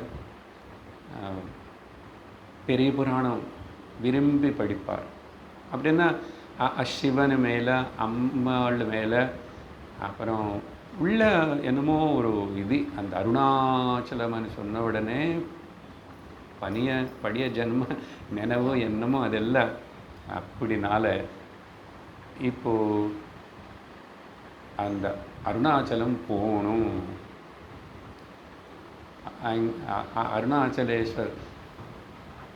S1: பெரிய புராணம் விரும்பி படிப்பார். அப்படின்னா சிவன் மேலே அம்மாள் மேலே அப்புறம் உள்ள என்னமோ ஒரு இது அந்த அருணாச்சலம்னு சொன்ன உடனே படிய ஜென்ம நினைவோ என்னமோ அதெல்லாம் அப்படினால இப்போது அந்த அருணாச்சலம் போகணும். அருணாச்சலேஸ்வர்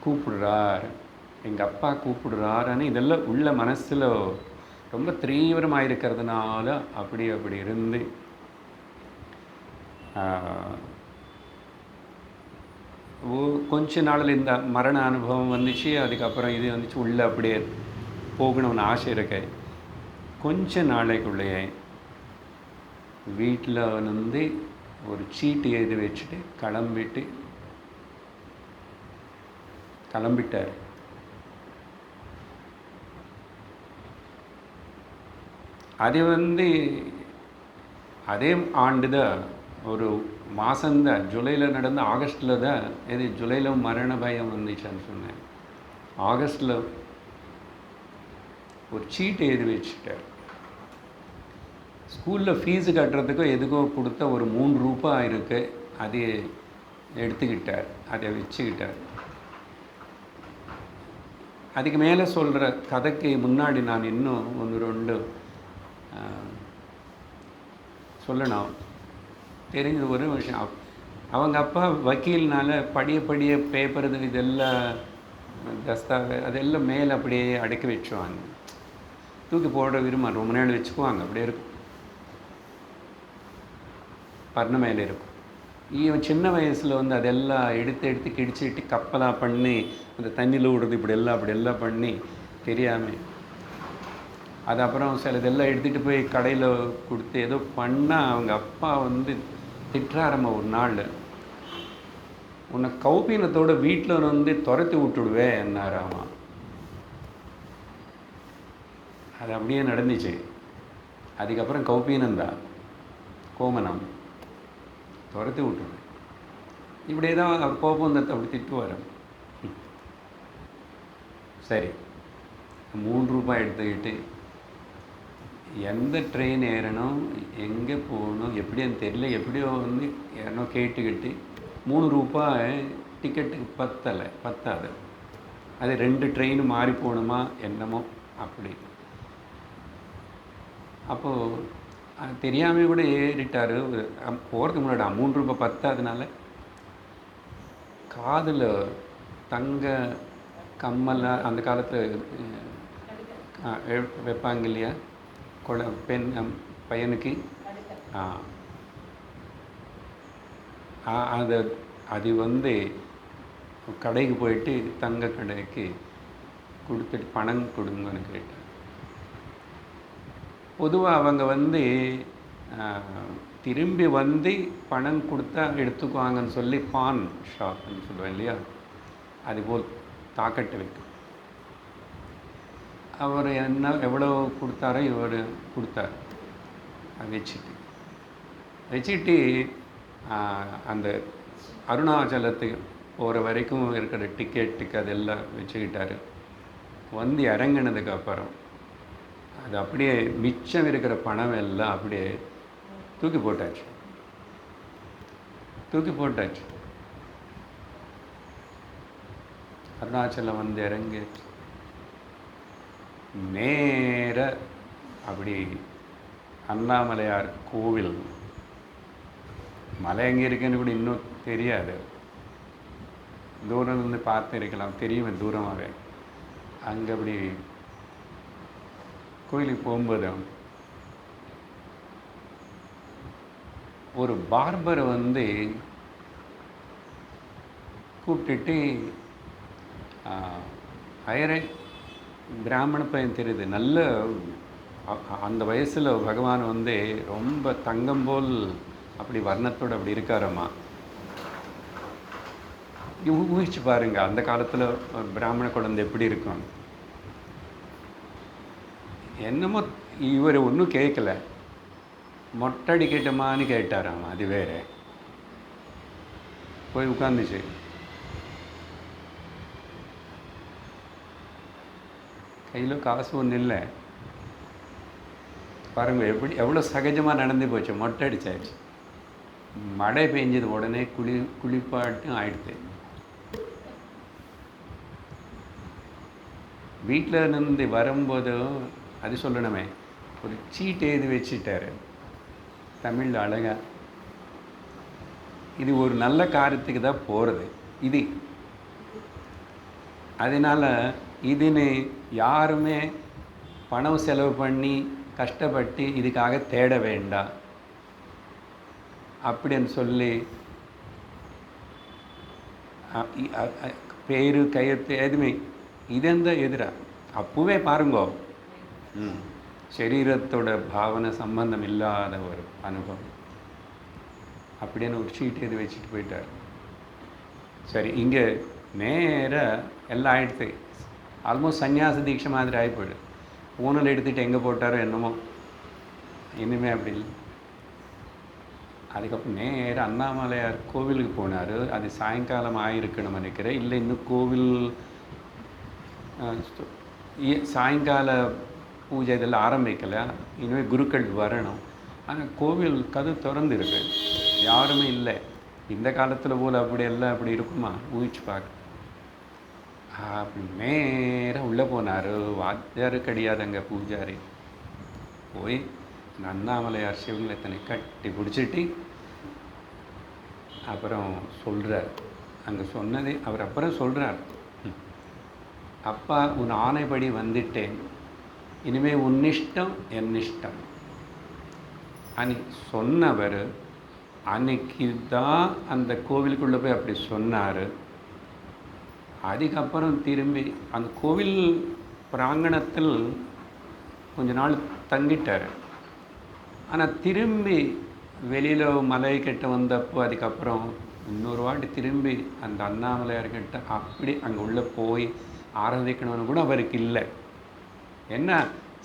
S1: கூப்பிடுறார். எங்கள் அப்பா கூப்பிடுறாருன்னு இதெல்லாம் உள்ள மனசில் ரொம்ப தீவிரமாக இருக்கிறதுனால அப்படி அப்படி இருந்து கொஞ்ச நாளில் இந்த மரண அனுபவம் வந்துச்சு. அதுக்கப்புறம் இது வந்துச்சு. உள்ளே அப்படியே போகணும்னு ஆசை இருக்கு. கொஞ்ச நாளைக்குள்ளேயே வீட்டில் வந்து ஒரு சீட்டு எழுதி வச்சுட்டு கிளம்பிட்டார். அது வந்து அதே ஆண்டு தான், ஒரு மாதம்தான், ஜூலையில் நடந்த ஆகஸ்ட்டில் தான். இது ஜூலையில் மரண பயம் வந்துச்சான்னு சொன்னேன். ஆகஸ்ட்டில் ஒரு சீட்டு எழுதி வச்சுட்டார். ஸ்கூலில் ஃபீஸு கட்டுறதுக்கோ எதுக்கோ கொடுத்த ஒரு 3 ரூபாய் இருக்குது, அது எடுத்துக்கிட்டார், அதை வச்சுக்கிட்டார். அதுக்கு மேலே சொல்கிற கதைக்கு முன்னாடி நான் இன்னும் 1-2 சொல்லணும். தெரிஞ்ச ஒரு விஷயம், அவங்க அப்பா வக்கீல்னால படிய பேப்பர் இதெல்லாம் அதெல்லாம் மேலே அப்படியே அடக்கி வச்சுவாங்க. தூக்கி போட விரும்ப ரொம்ப நாள் வச்சுக்குவாங்க, அப்படியே இருக்கும், பர்ண மேலே இருக்கும். இவன் சின்ன வயசில் வந்து அதெல்லாம் எடுத்து கிடிச்சிட்டு கப்பலாக பண்ணி அந்த தண்ணியில் விடுறது அப்படியெல்லாம் பண்ணி தெரியாமல், அது அப்புறம் சிலதெல்லாம் எடுத்துகிட்டு போய் கடையில் கொடுத்து ஏதோ பண்ணால் அவங்க அப்பா வந்து திட்டுறாரம்மா. ஒரு நாள், உன்னை கௌபீனத்தோட வீட்டில் வந்து துரத்தி விட்டுடுவேன் என்னாராமா. அது அப்படியே நடந்துச்சு. அதுக்கப்புறம் கௌபீனந்தான், கோமனம் துரத்தி விட்டுருவேன். இப்படியே தான் அவர் கோபந்தத்தை அப்படி திட்டுவார். சரி, 3 ரூபாய் எடுத்துக்கிட்டு எந்த ட்ரெயின் ஏறணும், எங்கே போகணும், எப்படின்னு தெரியல, எப்படியோ வந்து யாரோ கேட்டுக்கிட்டு 3 ரூபாய் டிக்கெட்டுக்கு பத்தாது. அது 2 ட்ரெயின் மாறி போகணுமா என்னமோ அப்படி. அப்போது தெரியாமல் கூட ஏறிட்டார். போகிறதுக்கு முன்னாடி 3 ரூபாய் பத்தாதனால காதில் தங்க கம்மல்லாம் அந்த காலத்தில் வைப்பாங்க இல்லையா, பெண் பையனுக்கு. அது வந்து கடைக்கு போயிட்டு தங்க கடைக்கு கொடுத்துட்டு பணம் கொடுங்கன்னு கேட்டார். பொதுவாக அவங்க வந்து திரும்பி வந்து பணம் கொடுத்தா எடுத்துக்குவாங்கன்னு சொல்லி பான் ஷாப்னு சொல்லுவேன் இல்லையா, அதுபோல் தாக்கட்டு வைக்கும். அவர் எவ்வளோ கொடுத்தாரோ இவர் கொடுத்தார். வச்சுட்டு அந்த அருணாச்சலத்துக்கு போகிற வரைக்கும் இருக்கிற டிக்கெட்டுக்கு அதெல்லாம் வச்சுக்கிட்டார். வந்து இறங்கினதுக்கப்புறம் அது அப்படியே மிச்சம் இருக்கிற பணம் எல்லாம் அப்படியே தூக்கி போட்டாச்சு. அருணாச்சலம் வந்து இறங்கிச்சு. நேர அப்படி அண்ணாமலையார் கோவில், மலை எங்கே இருக்குன்னு கூட இன்னும் தெரியாது, தூரம் இருந்து பார்த்துருக்கலாம், தெரியுமே தூரமாகவே. அங்கே அப்படி கோயிலுக்கு போகும்போது ஒரு பார்பரை வந்து கூப்பிட்டுட்டு, அயரை பிராமண பையன் தெரியுது, நல்ல அந்த வயசில் பகவான் வந்து ரொம்ப தங்கம் போல் அப்படி வர்ணத்தோடு அப்படி இருக்காரம்மா. ஊகிச்சு பாருங்க அந்த காலத்தில் பிராமண குழந்தை எப்படி இருக்கும். என்னமோ இவர் ஒன்றும் கேட்கல, மொட்டடி கேட்டமான்னு கேட்டாராம். அது வேற போய் உட்காந்துச்சு. கையில் காசு ஒன்றும் இல்லை. பாருங்க எவ்வளோ சகஜமாக நடந்து போச்சு. மொட்டை அடிச்சாச்சு, மழை பெஞ்சது, உடனே குளிப்பாட்டும் ஆயிடுது. வீட்டில் இருந்து வரும்போதும் அது சொல்லணுமே, ஒரு சீட்டு எழுதி வச்சுட்டார் தமிழில் அழகா. இது ஒரு நல்ல காரியத்துக்கு தான் போகிறது இது. அதனால் இதுன்னு யாருமே பணம் செலவு பண்ணி கஷ்டப்பட்டு இதுக்காக தேட வேண்டாம் அப்படின்னு சொல்லி பேரு கையெழுத்து எதுவுமே இதெந்த எதிரா அப்பவே பாருங்கோ சரீரத்தோட பாவனை சம்பந்தம் இல்லாத ஒரு அனுபவம் அப்படின்னு ஒரு சீட்டு எது வச்சுட்டு போயிட்டார். சரி, இங்கே நேராக எல்லாம் ஆயிடுத்து. ஆல்மோஸ்ட் சன்னியாச தீட்சை மாதிரி ஆகி போயிடு. பூனல் எடுத்துகிட்டு எங்கே போட்டாரோ என்னமோ, இனிமே அப்படி இல்லை. அதுக்கப்புறம் நேராக அண்ணாமலையார் கோவிலுக்கு போனார். அது சாயங்காலம் ஆகிருக்கணும் நினைக்கிறேன். இல்லை இன்னும் கோவில் சாயங்கால பூஜை இதெல்லாம் ஆரம்பிக்கலை. இனிமேல் குருக்கள் வரணும். ஆனால் கோவில் கதவு திறந்துருக்கு, யாருமே இல்லை. இந்த காலத்தில் போல் அப்படி எல்லாம் அப்படி இருக்குமா ஊகிச்சு பார்க்க. அப்படி நேராக உள்ளே போனார். வாத்தியார் கிடையாது அங்கே, பூஜாரி. போய் அண்ணாமலையார் சிவலிங்கத்தை கட்டி பிடிச்சிட்டு அப்புறம் சொல்கிறார். அங்கே சொன்னதே அவர் அப்புறம் சொல்கிறார், அப்பா உன் ஆணைப்படி வந்துட்டேன், இனிமேல் உன்னிஷ்டம் என்னிஷ்டம் அனி சொன்னவர் அன்னைக்கு தான் அந்த கோவிலுக்குள்ளே போய் அப்படி சொன்னார். அதுக்கப்புறம் திரும்பி அந்த கோவில் பிராங்கணத்தில் கொஞ்ச நாள் தங்கிட்டார். ஆனால் திரும்பி வெளியில் மலை கிட்ட வந்தப்போ அதுக்கப்புறம் இன்னொரு வாட்டி திரும்பி அந்த அண்ணாமலையார்கிட்ட அப்படி அங்கே உள்ளே போய் ஆராதிக்கணும்னு கூட அவருக்கு இல்லை. என்ன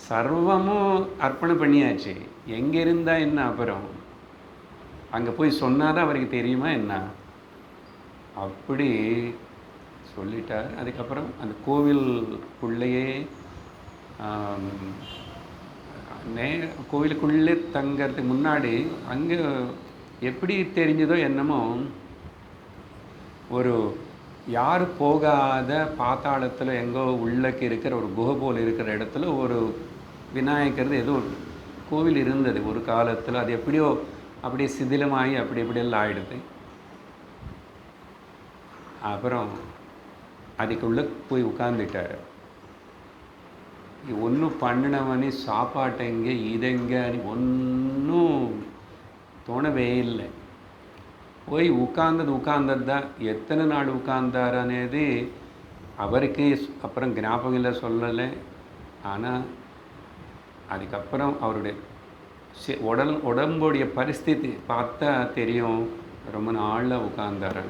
S1: சர்வமும் அர்ப்பணம் பண்ணியாச்சு, எங்கே இருந்தால் என்ன, அப்புறம் அங்கே போய் சொன்னாதான் அவருக்கு தெரியுமா என்ன, அப்படி சொல்லிட்டார். அதுக்கப்புறம் அந்த கோவிலுக்குள்ளேயே கோவிலுக்குள்ளே தங்கிறதுக்கு முன்னாடி அங்கே எப்படி தெரிஞ்சதோ என்னமோ, ஒரு யார் போகாத பாத்தாளத்தில் எங்கோ உள்ளக்கு இருக்கிற ஒரு குகை போல் இருக்கிற இடத்துல ஒரு விநாயகர் ஏதோ ஒரு கோவில் இருந்தது ஒரு காலத்தில். அது எப்படியோ அப்படியே சிதிலமாகி அப்படி எப்படியெல்லாம் ஆகிடுது. அப்புறம் அதுக்குள்ளே போய் உட்காந்துட்டார். ஒன்றும் பண்ணினவனி சாப்பாட்டெங்கே இதெங்கே ஒன்றும் தோணவே இல்லை. போய் உட்கார்ந்தது தான். எத்தனை நாள் உட்கார்ந்தார் అనేది அவருக்கு அப்புறம் ஞாபகம் இல்லை, சொல்லலை. ஆனால் அதுக்கப்புறம் அவருடைய உடம்புடைய பரிஸ்திதி பார்த்தா தெரியும், ரொம்ப நாளில் உட்கார்ந்தார்.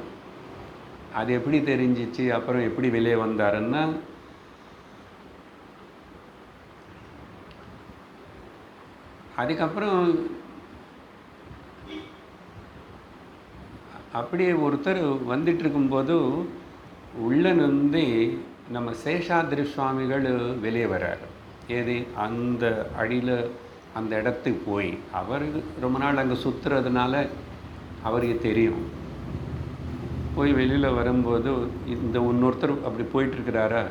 S1: அது எப்படி தெரிஞ்சிச்சு, அப்புறம் எப்படி வெளியே வந்தாருன்னா, அதுக்கப்புறம் அப்படியே ஒருத்தர் வந்துட்டு இருக்கும்போது உள்ள நின்று நம்ம சேஷாதிரி சுவாமிகள் வெளியே வர்றார். ஏது அந்த அடியில் அந்த இடத்துக்கு போய் அவர் ரொம்ப நாள் அங்கே சுற்றுறதுனால அவருக்கு தெரியும். போய் வெளியில் வரும்போது இந்த இன்னொருத்தர் அப்படி போயிட்டுருக்கிறாரா,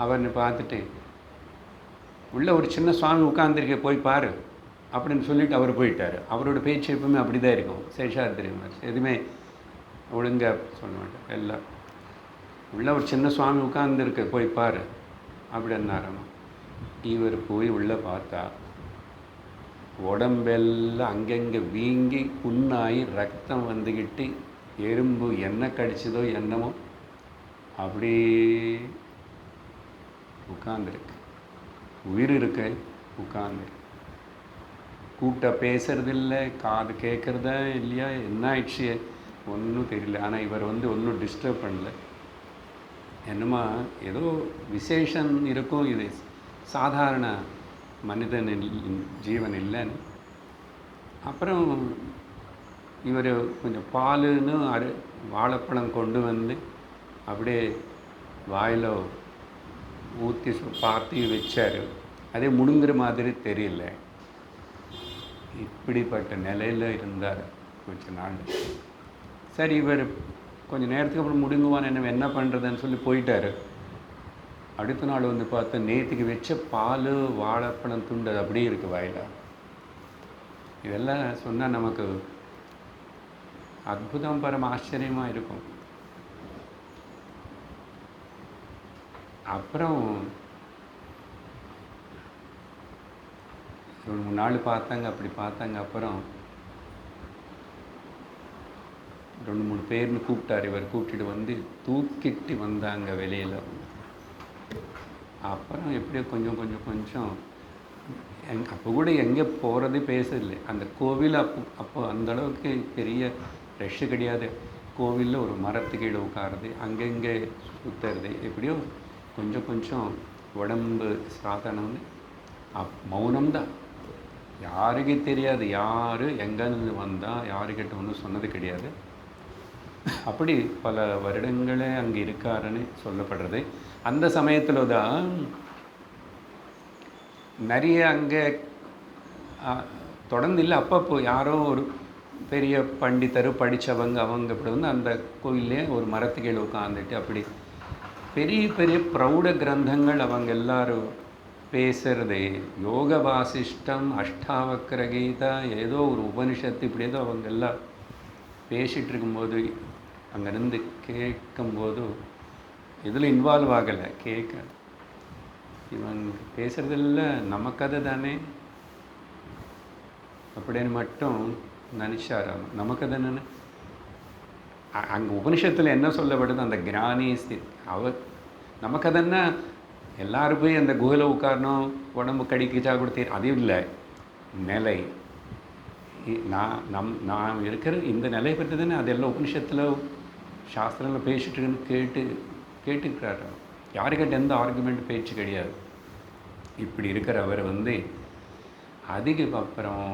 S1: அவர்னு பார்த்துட்டு உள்ளே ஒரு சின்ன சுவாமி உட்கார்ந்துருக்க போய் பாரு அப்படின்னு சொல்லிட்டு அவர் போயிட்டார். அவரோட பேச்சு எப்பவுமே அப்படி தான் இருக்கும். சேஷாதிரி எதுவுமே ஒழுங்காக சொல்ல மாட்டார். எல்லாம் உள்ள ஒரு சின்ன சுவாமி உட்கார்ந்துருக்கு போய் பாரு அப்படின்னாரம்மா. இவர் போய் உள்ளே பார்த்தா உடம்பெல்லாம் அங்கங்கே வீங்கி புண்ணாகி ரத்தம் வந்துக்கிட்டு எறும்பு என்ன கடிச்சதோ என்னமோ அப்படி உட்கார்ந்துருக்கு. உயிர் இருக்க உட்கார்ந்துருக்கு. கூட்ட பேசுறதில்லை, காது கேட்குறதா இல்லையா, என்ன ஆயிடுச்சு ஒன்றும் தெரியல. ஆனால் இவர் ஒன்றும் டிஸ்டர்ப் பண்ணல. என்னமா ஏதோ விசேஷம் இருக்கும், இது சாதாரண மனிதன் ஜீவன் இல்லைன்னு. அப்புறம் இவர் கொஞ்சம் பாலுன்னு வாழைப்பழம் கொண்டு வந்து அப்படியே வாயில் ஊற்றி பார்த்து வச்சார். அதே முடுங்குற மாதிரி தெரியல. இப்படிப்பட்ட நிலையில் இருந்தார் கொஞ்ச நாள். சரி, இவர் கொஞ்சம் நேரத்துக்கு அப்புறம் முடுங்குவான், என்ன பண்ணுறதுன்னு சொல்லி போயிட்டார். அடுத்த நாள் வந்து பார்த்தா நேற்றுக்கு வச்ச பால் வாழைப்பழம் துண்டு அப்படியே இருக்குது வாயில். இதெல்லாம் சொன்னால் நமக்கு அற்புதம், பரம ஆச்சரியமாக இருக்கும். அப்புறம் 2 3 நாள் பார்த்தாங்க. அப்படி பார்த்தாங்க. அப்புறம் 2 3 பேர்னு கூப்பிட்டார். இவர் கூப்பிட்டுட்டு வந்து தூக்கிட்டு வந்தாங்க வெளியில். அப்புறம் எப்படியோ கொஞ்சம் கொஞ்சம் கொஞ்சம் அப்போ கூட எங்கே போகிறது பேசலை. அந்த கோவில் அப்போ அந்தளவுக்கு பெரிய ரஷ்ஷு கிடையாது. கோவிலில் ஒரு மரத்துக்கு கீழே உட்காருது, அங்கங்கே சுற்றுறது, எப்படியோ கொஞ்சம் கொஞ்சம் உடம்பு சாதாரணம் வந்து மௌனம்தான். யாருக்கே தெரியாது யார் எங்கேருந்து வந்தால், யாருக்கிட்ட ஒன்றும் சொன்னது கிடையாது. அப்படி பல வருடங்களே அங்கே இருக்காருன்னு சொல்லப்படுறது. அந்த சமயத்தில் தான் நிறைய அங்கே தொடர்ந்து இல்லை, அப்பப்போ யாரோ ஒரு பெரிய பண்டிதர் படித்தவங்க அவங்க இப்படி வந்து அந்த கோயிலே ஒரு மரத்துக்கீழே உட்காந்துட்டு அப்படி பெரிய பெரிய பிரௌட கிரந்தங்கள் அவங்க எல்லாரும் பேசுறது, யோக வாசிஷ்டம், அஷ்டாவக்கர கீதா, ஏதோ ஒரு உபனிஷத்து, இப்படி ஏதோ அவங்க எல்லாம் பேசிகிட்டு இருக்கும்போது அங்கேருந்து கேட்கும்போது இதில் இன்வால்வ் ஆகலை. கேட்க இவன் பேசுகிறதில்ல நம்ம கதை தானே அப்படின்னு மட்டும் நினச்சார். நம்ம கதை தானே. அங்கே உபனிஷத்தில் என்ன சொல்லப்படுது, அந்த கிரானி நம்ம கதைன்னா எல்லோரும் போய் அந்த குகையில் உட்காரணும், உடம்பு கடிக்கிச்சா கொடுத்து அது இல்லை. நிலை நான் இருக்கிற இந்த நிலையை பற்றி தானே அதெல்லாம் உபனிஷத்தில் சாஸ்திரங்களில் பேசிட்டுருக்குன்னு கேட்டுக்கிறாரு. யாருக்கிட்ட எந்த ஆர்குமெண்ட் பேச்சு கிடையாது. இப்படி இருக்கிறவர் வந்து அதுக்கப்புறம்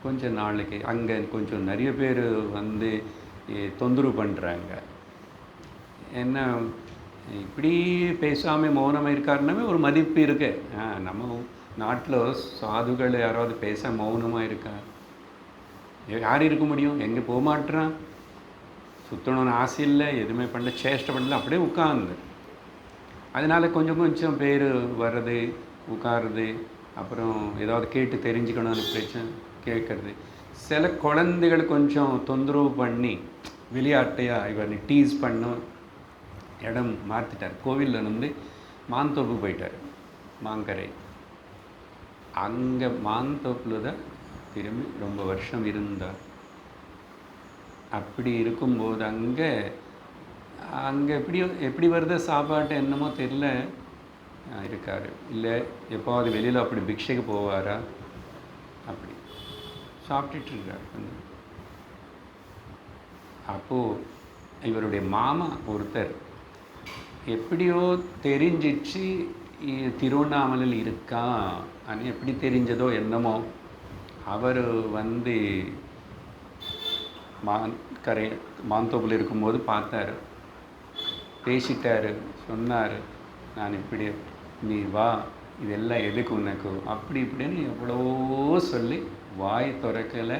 S1: கொஞ்ச நாளைக்கு அங்கே கொஞ்சம் நிறைய பேர் வந்து தொந்தரவு பண்ணுறாங்க. என்ன இப்படி பேசாமல் மௌனமாக இருக்காருனாவே ஒரு மதிப்பு இருக்கு. நம்ம நாட்டில் சாதுகள் யாராவது பேச மௌனமாக இருக்கா? யார் இருக்க முடியும்? எங்கே போக மாட்டேறான், சுற்றணும்னு ஆசை இல்லை, எதுவுமே பண்ணல, சேஷ்டை பண்ணல, அப்படியே உட்காந்து. அதனால் கொஞ்சம் கொஞ்சம் பேர் வர்றது, உட்காருறது, அப்புறம் ஏதாவது கேட்டு தெரிஞ்சுக்கணும்னு பிரச்சனை கேட்குறது. சில குழந்தைகள் கொஞ்சம் தொந்தரவு பண்ணி விளையாட்டையாக இவர் டீஸ் பண்ணும் இடம் மாற்றிட்டார். கோவிலில் இருந்து மாந்தோப்பு போயிட்டார், மாங்கரை. அங்கே மாந்தோப்பில் தான் திரும்பி ரொம்ப வருஷம் இருந்தார். அப்படி இருக்கும்போது அங்கே எப்படி வருது சாப்பாட்டு என்னமோ தெரியல இருக்கார். இல்லை எப்போது வெளியில் அப்படி பிக்ஷைக்கு போவாரா, அப்படி சாப்பிட்டுட்ருக்கார். அப்போது இவருடைய மாமா ஒருத்தர் எப்படியோ தெரிஞ்சிச்சு திருவண்ணாமலையில் இருக்கான். ஆனால் எப்படி தெரிஞ்சதோ என்னமோ அவர் வந்து மாந்தோப்பில் இருக்கும்போது பார்த்தார், பேசிட்டார், சொன்னார், நான் இப்படி நீ வா, இதெல்லாம் எதுக்கு உனக்கு, அப்படி இப்படின்னு எவ்வளவோ சொல்லி வாய் திறக்கலை.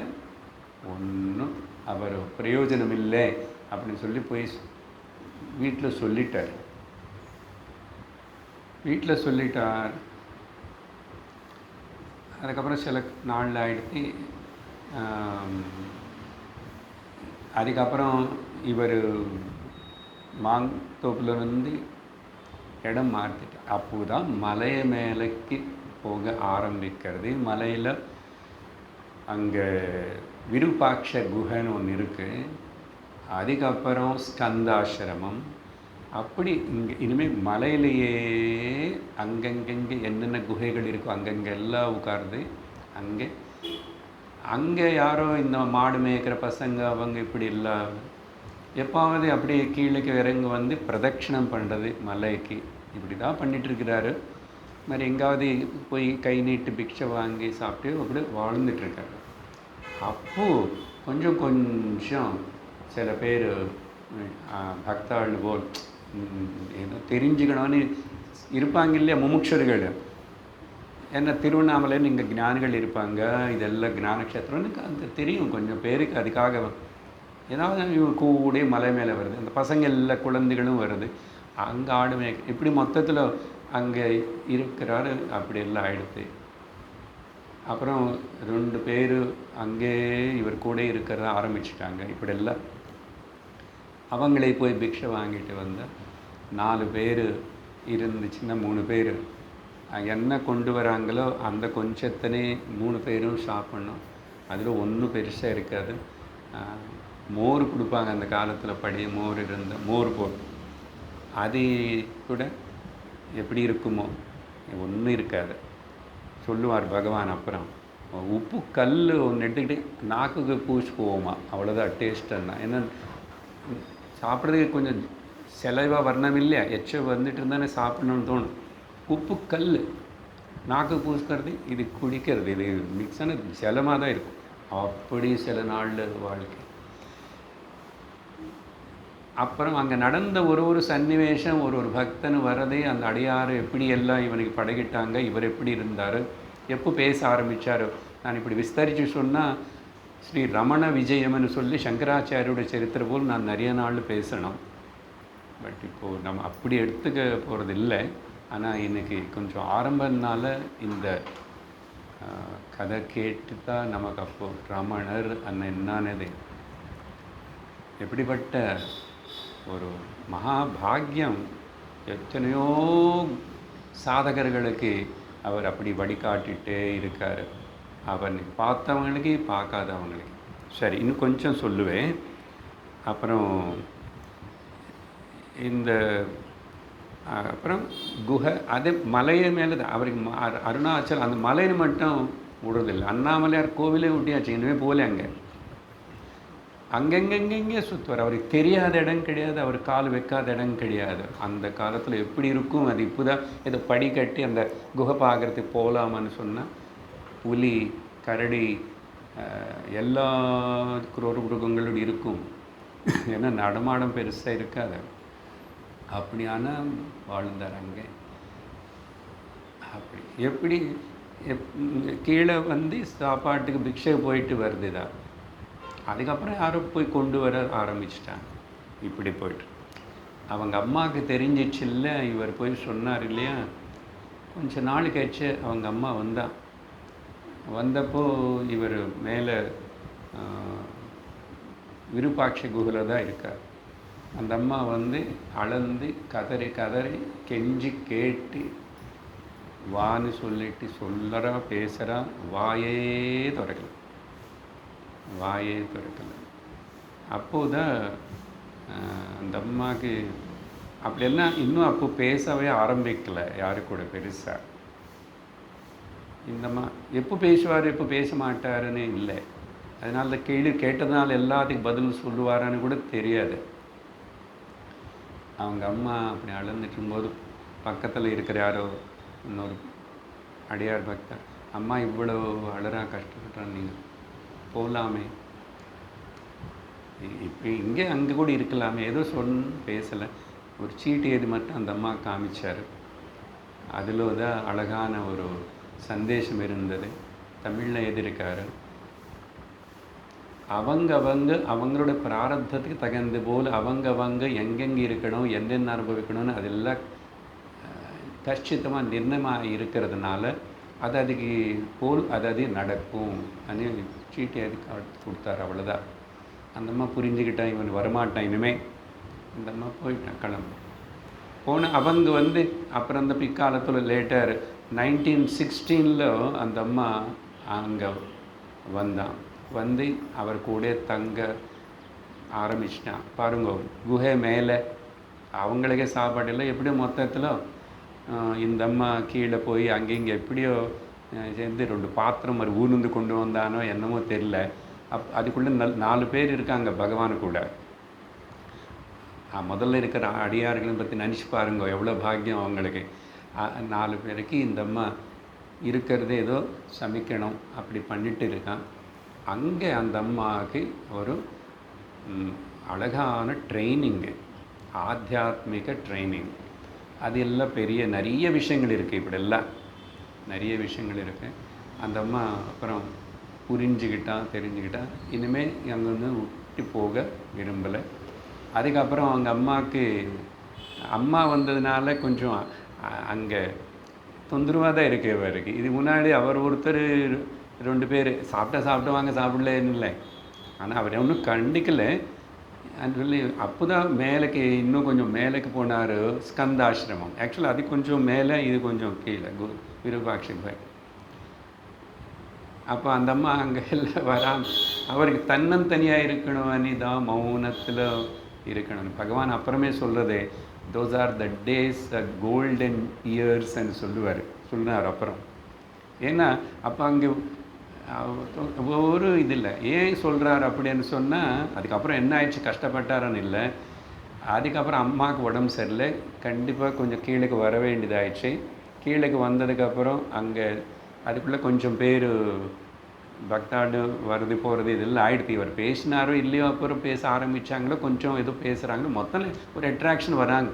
S1: ஒன்றும் அவர் பிரயோஜனம் இல்லை அப்படின்னு சொல்லி போய் வீட்டில் சொல்லிட்டார். அதுக்கப்புறம் சில நாள் ஆகிடுத்து. அதுக்கப்புறம் இவர் மாந்தோப்பில் வந்து இடம் மாற்றிட்டார். அப்போ தான் மலை மேலைக்கு போக ஆரம்பிக்கிறது. மலையில் அங்கே விருப்பாட்ச குகைன்னு ஒன்று இருக்குது. அதுக்கப்புறம் ஸ்கந்தாசிரமம். அப்படி இங்கே இனிமேல் மலையிலேயே அங்கங்கங்கே என்னென்ன குகைகள் இருக்கோ அங்கங்கே எல்லாம் உட்காருது. அங்கே யாரோ இந்த மாடு மேய்க்கிற பசங்க அவங்க இப்படி இல்லை, எப்பாவது அப்படியே கீழேக்கு இறங்கி வந்து பிரதட்சிணம் பண்ணுறது மலைக்கு, இப்படி தான் பண்ணிகிட்ருக்கிறாரு. மாதிரி எங்காவது போய் கை நீட்டு பிக்ஷை வாங்கி சாப்பிட்டு அப்படி வாழ்ந்துட்டுருக்காரு. அப்போது கொஞ்சம் கொஞ்சம் சில பேர் பக்தாள் போல் ஏதோ தெரிஞ்சுக்கணும்னு இருப்பாங்க இல்லையா, முமுட்சர்கள். ஏன்னா திருவண்ணாமலைன்னு இங்கே ஞானிகள் இருப்பாங்க, இதெல்லாம் ஞானக்ஷேத்திரம்னு அந்த தெரியும் கொஞ்சம் பேருக்கு. அதுக்காக ஏதாவது இவங்க கூட மலை மேலே வருது, அந்த பசங்க எல்லா குழந்தைகளும் வருது, அங்கே ஆடு மேய்க்க, இப்படி மொத்தத்தில் அங்கே இருக்கிறாரு. அப்படி எல்லாம் ஆகிடுது. அப்புறம் 2 பேர் அங்கே இவர் கூட இருக்கிறத ஆரம்பிச்சிட்டாங்க. இப்படியெல்லாம் அவங்களே போய் பிக்ஷை வாங்கிட்டு வந்தால் 4 பேர் இருந்துச்சுன்னா 3 பேர் என்ன கொண்டு வராங்களோ அந்த கொஞ்சத்தனே 3 பேரும் சாப்பிட்ணும். அதில் ஒன்றும் பெருசாக இருக்காது. மோர் கொடுப்பாங்க அந்த காலத்தில், பழைய மோர் இருந்த மோர் போட்டு, அது கூட எப்படி இருக்குமோ ஒன்றும் இருக்காது சொல்லுவார் பகவான். அப்புறம் உப்பு கல் ஒன்று எடுத்துக்கிட்டு நாக்குக்கு பூசிக்குவோமா, அவ்வளோதான் டேஸ்ட்டுன்னா. ஏன்னா சாப்பிட்றதுக்கு கொஞ்சம் செலவாக வரணும் இல்லையா, எச்சம் வந்துட்டு இருந்தானே சாப்பிடணும்னு தோணும். உப்பு கல் நாக்கு பூசுக்கிறது, இது குடிக்கிறது, இது மிக்ஸான ஜலமாக தான் இருக்கும். அப்படி சில நாள் வாழ்க்கை. அப்புறம் அங்கே நடந்த ஒரு சன்னிவேஷம், ஒரு பக்தன் வரதே, அந்த அடியார் எப்படி எல்லாம் இவனுக்கு பழகிட்டாங்க, இவர் எப்படி இருந்தார், எப்போ பேச ஆரம்பித்தார். நான் இப்படி விஸ்தரித்து சொன்னால் ஸ்ரீ ரமண விஜயம்னு சொல்லி சங்கராச்சாரியோட சரித்திரம் போல் நான் நிறைய நாள் பேசணும். பட் இப்போது நம்ம அப்படி எடுத்துக்க போகிறது இல்லை. ஆனால் இன்றைக்கி கொஞ்சம் ஆரம்பனால இந்த கதை கேட்டு தான் நமக்கு அப்போது ரமணர் என்னன்னது எப்படிப்பட்ட ஒரு மகாபாகியம். எத்தனையோ சாதகர்களுக்கு அவர் அப்படி வழிகாட்டிகிட்டே இருக்கார், அவனை பார்த்தவங்களுக்கு பார்க்காதவங்களுக்கு. சரி, இன்னும் கொஞ்சம் சொல்லுவேன். அப்புறம் இந்த அப்புறம் குகை, அது மலையை மேலே தான் அவருக்கு அருணாச்சல், அந்த மலையை மட்டும் விடுறதில்லை. அண்ணாமலையார் கோவிலே விட்டியாச்சு, இனிமே போகல. அங்கெங்கெங்கே சுற்றுவார். அவருக்கு தெரியாத இடம் கிடையாது, அவர் கால் வைக்காத இடம் கிடையாது. அந்த காலத்தில் எப்படி இருக்கும் அது. இப்போ தான் ஏதோ படி கட்டி அந்த குகை பார்க்குறதுக்கு போகலாமான்னு சொன்னால் புலி, கரடி, எல்லா குரூர மிருகங்களும் இருக்கும். ஏன்னா நடமாடம் பெருசாக இருக்காது. அப்படியான வாழ்ந்தார் அங்கே. அப்படி எப்படி கீழே வந்து சாப்பாட்டுக்கு பிக்ஷை போயிட்டு வருது தான். அதுக்கப்புறம் யாரும் போய் கொண்டு வர ஆரம்பிச்சிட்டாங்க. இப்படி போய்ட்டு அவங்க அம்மாவுக்கு தெரிஞ்சிச்சு இல்லை, இவர் போய் சொன்னார் இல்லையா. கொஞ்ச நாள் கழிச்சு அவங்க அம்மா வந்தப்போ இவர் மேலே விருப்பாட்சி குகையில் தான் இருக்கார். அந்த அம்மா அளந்து கதறி கெஞ்சி கேட்டு வான்னு சொல்லிட்டு சொல்லறா, பேசுகிறா, வாயே திறக்கல. அப்போதான் அந்த அம்மாவுக்கு அப்படியெல்லாம் இன்னும் அப்போ பேசவே ஆரம்பிக்கலை யாரு கூட பெருசாக. இந்த அம்மா எப்போ பேசுவார் எப்போ பேச மாட்டாருன்னு இல்லை. அதனால கேள்வி கேட்டதுனால எல்லாத்துக்கும் பதில் சொல்லுவாரான்னு கூட தெரியாது. அவங்க அம்மா அப்படி அளந்துட்டும்போது பக்கத்தில் இருக்கிற யாரோ இன்னொரு அடியார் பக்தர், அம்மா இவ்வளோ அழறா கஷ்டப்படுறான், நீங்கள் போகலாமே, இப்போ இங்கே அங்கே கூட இருக்கலாமே, ஏதோ பேசலை. ஒரு சீட்டு எது மட்டும் அந்த அம்மா காமிச்சார். அதில் தான் அழகான ஒரு சந்தேஷம் இருந்தது. தமிழில் எழுதியிருக்காரு. அவங்களோட பிராரப்தத்துக்கு தகுந்த போல் அவங்க எங்கெங்கே இருக்கணும், என்னென்ன அனுபவிக்கணும்னு அதெல்லாம் கஷ்டித்தமாக நிர்ணயமாக இருக்கிறதுனால அதுக்கு போல் அது நடக்கும் அப்படின்னு சீட்டை எதுக்கு கொடுத்தாரு. அவ்வளோதான். அந்த அம்மா புரிஞ்சுக்கிட்டான், இவன் வரமாட்டான் இனிமே. அந்த அம்மா போயிட்டான், கிளம்பு போன. அவங்க அப்புறம் அந்த பிற்காலத்தில் லேட்டர் 1916 அந்த அம்மா அங்கே வந்தான். அவர் கூட தங்க ஆரம்பிச்சிட்டான். பாருங்க, குகை மேலே அவங்களுக்கே சாப்பாடு இல்லை. எப்படியோ மொத்தத்தில் இந்த அம்மா கீழே போய் அங்கேங்க எப்படியோ சேர்ந்து 2 பாத்திரம் மாதிரி ஊர்ந்து கொண்டு வந்தானோ என்னமோ தெரியல. அதுக்குள்ளே 4 பேர் இருக்காங்க பகவானு கூட. முதல்ல இருக்கிற அடியார்களையும் பற்றி நினச்சி பாருங்க, எவ்வளோ பாக்கியம் அவங்களுக்கு. 4 பேருக்கு இந்த அம்மா இருக்கிறது ஏதோ சமைக்கணும் அப்படி பண்ணிட்டு இருக்கான். அங்கே அந்த அம்மாவுக்கு ஒரு அழகான ட்ரைனிங்கு, ஆத்தியாத்மிக ட்ரைனிங். அது எல்லாம் நிறைய விஷயங்கள் இருக்குது. இப்படியெல்லாம் நிறைய விஷயங்கள் இருக்குது. அந்த அம்மா அப்புறம் தெரிஞ்சுக்கிட்டான். இனிமேல் அங்கேருந்து விட்டு போக விரும்பலை. அதுக்கப்புறம் அவங்க அம்மா வந்ததுனால கொஞ்சம் அங்கே தொந்தரவாக தான் இருக்குது இவருக்கு. இது முன்னாடி அவர் ஒருத்தர் 2 பேர் சாப்பிட்டா வாங்க, சாப்பிடலன்னு இல்லை. ஆனால் அவர் ஒன்றும் கண்டிக்கலை. சொல்லி அப்போ தான் மேலேக்கு இன்னும் கொஞ்சம் மேலேக்கு போனார் ஸ்கந்தாசிரமம். ஆக்சுவலாக அது கொஞ்சம் மேலே, இது கொஞ்சம் கீழே, விருபாட்சி பாய். அப்போ அந்த அம்மா அங்கே எல்லாம் அவருக்கு தன்னந்தனியாக இருக்கணும், அனிதான் மௌனத்தில் இருக்கணும். பகவான் அப்புறமே சொல்கிறதே, those are the days golden இயர்ஸ்ன்னு சொன்னார் அப்புறம். ஏன்னா அப்போ அங்கே ஒரு இது இல்லை. ஏன் சொல்கிறார் அப்படின்னு சொன்னால், அதுக்கப்புறம் என்ன ஆயிடுச்சு, கஷ்டப்பட்டாரன்னு இல்லை. அதுக்கப்புறம் அம்மாவுக்கு உடம்பு சரியில்லை, கண்டிப்பாக கொஞ்சம் கீழேக்கு வர வேண்டியதாகிடுச்சு. கீழேக்கு வந்ததுக்கப்புறம் அங்கே அதுக்குள்ளே கொஞ்சம் பேர் பக்தாடு வருது போகிறது இதெல்லாம் ஆகிடுது. இவர் பேசினாரோ இல்லையோ, அப்புறம் பேச ஆரம்பித்தாங்களோ, கொஞ்சம் ஏதோ பேசுகிறாங்களோ, மொத்தம் ஒரு அட்ராக்ஷன் வராங்க.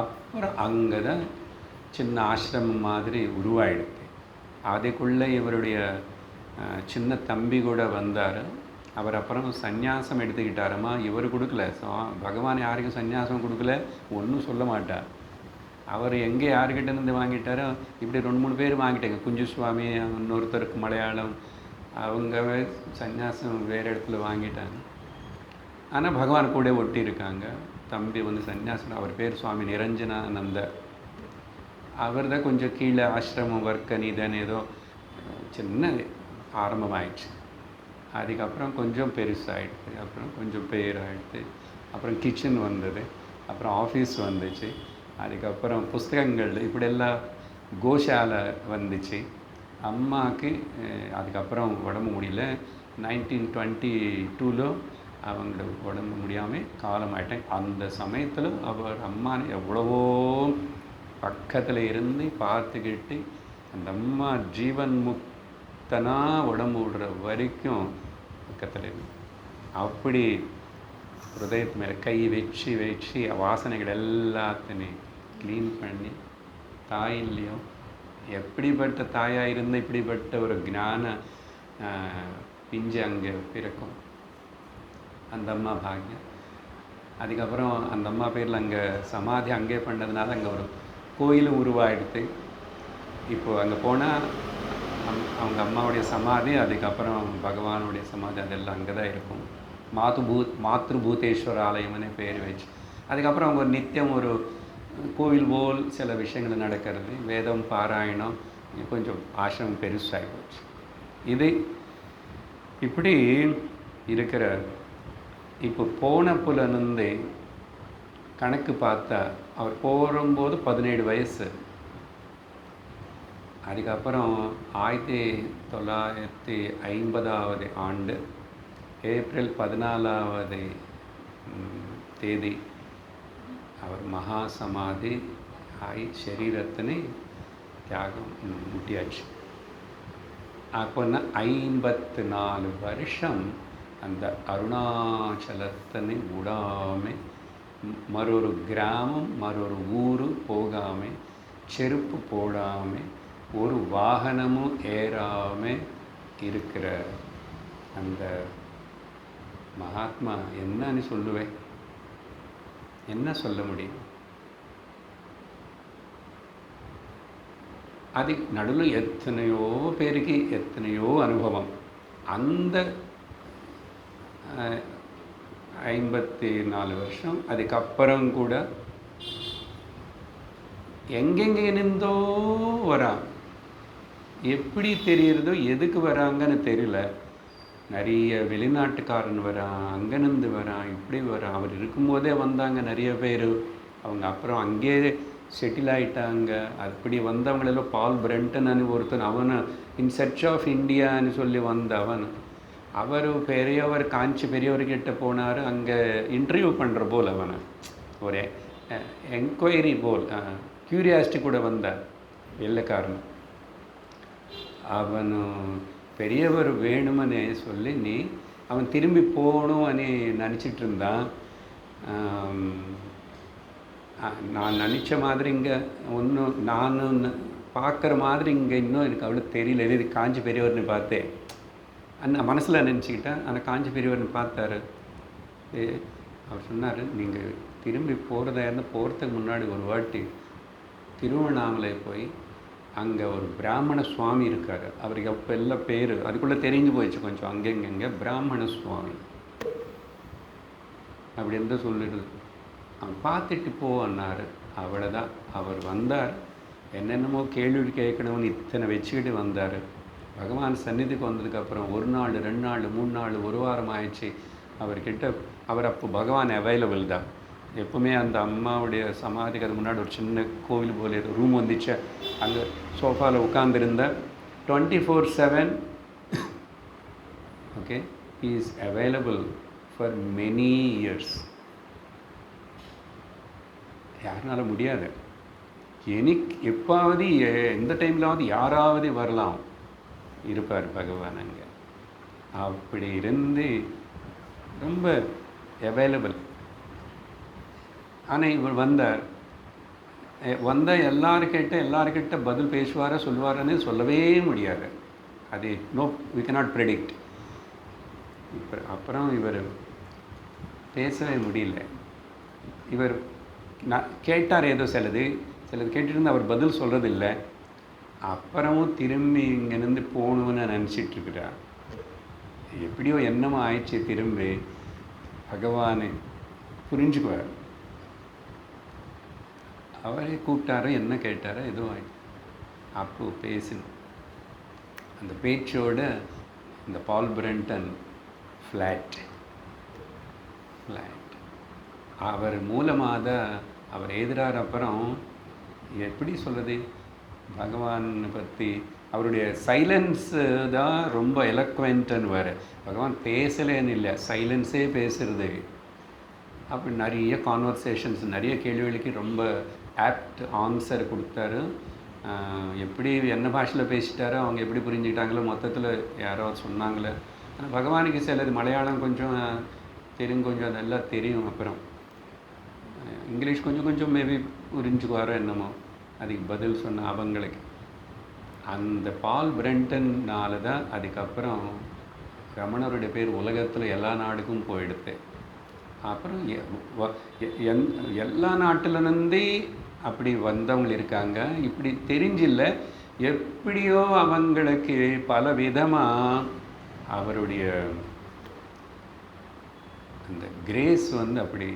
S1: அப்புறம் அங்கே தான் சின்ன ஆசிரமம் மாதிரி உருவாயிடுது. அதுக்குள்ளே இவருடைய சின்ன தம்பி கூட வந்தார். அவர் அப்புறம் சந்நியாசம் எடுத்துக்கிட்டாரம்மா. இவர் கொடுக்கல, பகவான் யாருக்கும் சந்நியாசம் கொடுக்கல, ஒன்றும் சொல்ல மாட்டார். அவர் எங்கே யாருக்கிட்டேருந்து வாங்கிட்டாரோ, இப்படி 2-3 பேர் வாங்கிட்டாங்க. குஞ்சு சுவாமி, இன்னொருத்தருக்கு மலையாளம், அவங்க சந்நியாசம் வேறு இடத்துல வாங்கிட்டாங்க. ஆனால் பகவான் கூட ஒட்டி இருக்காங்க. தம்பி சந்நியாசம், அவர் பேர் சுவாமி நிரஞ்சனானந்த. அவர் தான் கொஞ்சம் கீழே ஆசிரமம் வர்க்கனிதன் ஏதோ சின்ன ஆரம்பமாயிடுச்சு. அதுக்கப்புறம் கொஞ்சம் பெருசாகிடுது, அப்புறம் கொஞ்சம் பேராகிடுது, அப்புறம் கிச்சன் வந்தது, அப்புறம் ஆஃபீஸ் வந்துச்சு, அதுக்கப்புறம் புஸ்தகங்கள், இப்படியெல்லாம் கோஷாலை வந்துச்சு. அம்மாவுக்கு அதுக்கப்புறம் உடம்பு முடியல. 1922 அவங்களுக்கு உடம்பு முடியாமல் காலமாயிட்டேன். அந்த சமயத்தில் அவர் அம்மா எவ்வளவோ பக்கத்தில் இருந்து பார்த்துக்கிட்டு, அந்த அம்மா ஜீவன் முக்தனாக உடம்பு விடுற வரைக்கும் பக்கத்தில் இருந்து அப்படி ஹிருதயத்து மேலே கை வச்சு வாசனைகள் எல்லாத்தையும் க்ளீன் பண்ணி, தாய் இல்லையோ எப்படிப்பட்ட தாயாக இருந்து இப்படிப்பட்ட ஒரு ஞான பிஞ்சு அங்கே பிறக்கும். அந்த அம்மா பாக்கியம். அதுக்கப்புறம் அந்த அம்மா பேரில் அங்கே சமாதி அங்கே பண்ணதுனால அங்கே ஒரு கோயிலும் உருவாகிடுது. இப்போது அங்கே போனால் அவங்க அம்மாவுடைய சமாதி, அதுக்கப்புறம் பகவானுடைய சமாதி, அதெல்லாம் அங்கே தான் இருக்கும். மாத்ருபூதேஸ்வர ஆலயம்னு பேர் வச்சு. அதுக்கப்புறம் அவங்க நித்தியம் ஒரு கோவில் போல் சில விஷயங்கள் நடக்கிறது, வேதம் பாராயணம், கொஞ்சம் ஆசிரமம் பெருசாகி போச்சு. இது இப்படி இருக்கிற இப்போ போனப்புலருந்து கணக்கு பார்த்தா அவர் போகும்போது 17 வயசு. அதுக்கப்புறம் 1950 ஆண்டு ஏப்ரல் 14 தேதி அவர் மகா சமாதி ஆகி சரீரத்தினை தியாகம் முட்டியாச்சு. அப்போன்னா 54 வருஷம் அந்த அருணாச்சலத்தினை விடாமல், மற்றொரு கிராமம் மற்றொரு ஊர் போகாமல், செருப்பு போடாமல், ஒரு வாகனமும் ஏறாமல் இருக்கிற அந்த மகாத்மா என்னன்னு சொல்லுவேன், என்ன சொல்ல முடியும்? அது நடுவில் எத்தனையோ பேருக்கு எத்தனையோ அனுபவம். அந்த 54 வருஷம் அதுக்கப்புறம் கூட எங்கெங்கே இருந்தோ வரான். எப்படி தெரியுறதோ எதுக்கு வராங்கன்னு தெரியல. நிறைய வெளிநாட்டுக்காரன் வரான், அங்கேருந்து வரான், இப்படி வரான். அவர் இருக்கும்போதே வந்தாங்க நிறைய பேர். அவங்க அப்புறம் அங்கேயே செட்டில் ஆகிட்டாங்க. அப்படி வந்தவங்களெல்லாம் பால் பிரெண்டன் ஒருத்தன், அவனை இன் சர்ச் ஆஃப் இந்தியான்னு சொல்லி வந்தவன். அவர் பெரியவர், காஞ்சி பெரியவர்கிட்ட போனார். அங்கே இன்டர்வியூ பண்ணுற போல் அவனை ஒரு என்கொயரி போல் க்யூரியாசிட்டி கூட வந்தார் வெள்ளைக்காரன். அவனு பெரியவர் வேணுமனே சொல்லி அவன் திரும்பி போகணும்னு நினச்சிட்டு இருந்தான். நான் நினச்ச மாதிரி இங்கே ஒன்றும் நான் பார்க்குற மாதிரி இங்கே இன்னும் எனக்கு அவ்வளோ தெரியல. இது காஞ்சி பெரியவர்னு பார்த்தேன், நான் மனசில் நினச்சிக்கிட்டேன். ஆனால் காஞ்சி பெரியவர்னு பார்த்தாரு. அவர் சொன்னார், நீங்கள் திரும்பி போகிறதா இருந்தால் போகிறதுக்கு முன்னாடி ஒரு வாட்டி திருவண்ணாமலை போய் அங்கே ஒரு பிராமண சுவாமி இருக்கார். அவருக்கு அப்போ எல்லாம் பேர் அதுக்குள்ளே தெரிஞ்சு போயிடுச்சு கொஞ்சம், அங்கெங்கே பிராமண சுவாமி. அப்படின்னு சொல்லிடுது. அவன் பார்த்துட்டு போன்னாரு. அவ்வளோதான். அவர் வந்தார். என்னென்னமோ கேள்வி கேட்கணும்னு இத்தனை வச்சுக்கிட்டு வந்தார். பகவான் சந்நிதிக்கு வந்ததுக்கப்புறம் 1 நாள் 2 நாள் 3 நாள் 1 வாரம் ஆயிடுச்சு. அவர்கிட்ட அவர் அப்போ பகவான் அவைலபிள் தான். எப்பவுமே அந்த அம்மாவுடைய சமாதிக்கு அது முன்னாடி ஒரு சின்ன கோவில் போல ரூம் வந்துச்சு. அங்கே சோஃபாவில் உட்காந்துருந்தார். 24/7 okay, he is available for many years. யாருனால முடியாது. எப்பாவது எந்த டைம்லாவது யாராவது வரலாம், இருப்பார் பகவான் அங்கே. அப்படி இருந்து ரொம்ப அவைலபிள். ஆனால் இவர் வந்தால் எல்லாருக்கிட்ட பதில் பேசுவாரா சொல்லுவாருன்னு சொல்லவே முடியாது. அது we cannot predict. அப்புறம் இவர் பேசவே முடியல. இவர் கேட்டார் ஏதோ சிலது கேட்டுருந்து அவர் பதில் சொல்கிறதில்லை. அப்புறமும் திரும்பி இங்கேருந்து போகணுன்னு நினச்சிட்ருக்கிறார். எப்படியோ என்னமோ ஆயிடுச்சு. திரும்பி பகவானை புரிஞ்சுக்குவார். அவரே கூப்பிட்டாரோ என்ன கேட்டாரோ ஏதோ ஆயிடுச்சு. அப்போ பேசணும். அந்த பேச்சோட இந்த பால் பிரண்டன் ஃப்ளாட் அவர் மூலமாக தான் அவர் எழுதுகிறார். அப்புறம் எப்படி சொல்கிறது, பகவானை பற்றி அவருடைய சைலன்ஸு தான் ரொம்ப எலக்வென்ட்டுன்னு வேறு. பகவான் பேசலேன்னு இல்லை, சைலன்ஸே பேசுகிறது. அப்படி நிறைய கான்வர்சேஷன்ஸ், நிறைய கேள்விகளுக்கு ரொம்ப ஆப்ட் ஆன்சர் கொடுத்தாரு. எப்படி என்ன பாஷையில் பேசிட்டாரோ அவங்க எப்படி புரிஞ்சுக்கிட்டாங்களோ மொத்தத்தில் யாரோ சொன்னாங்களே. ஆனால் பகவானுக்கு சிலது மலையாளம் கொஞ்சம், தெலுங்கு கொஞ்சம் அதெல்லாம் தெரியும். அப்புறம் இங்கிலீஷ் கொஞ்சம் மேபி புரிஞ்சுக்குவாரோ என்னமோ. அதுக்கு பதில் சொன்ன அவங்களுக்கு அந்த பால் பிரண்டன்னால தான் அதுக்கப்புறம் ரமணருடைய பேர் உலகத்தில் எல்லா நாடுக்கும் போயிடுது. அப்புறம் எல்லா நாட்டிலேருந்தே அப்படி வந்தவங்க இருக்காங்க. இப்படி தெரிஞ்சில்ல, எப்படியோ அவங்களுக்கு பல விதமாக அவருடைய அந்த கிரேஸ் அப்படி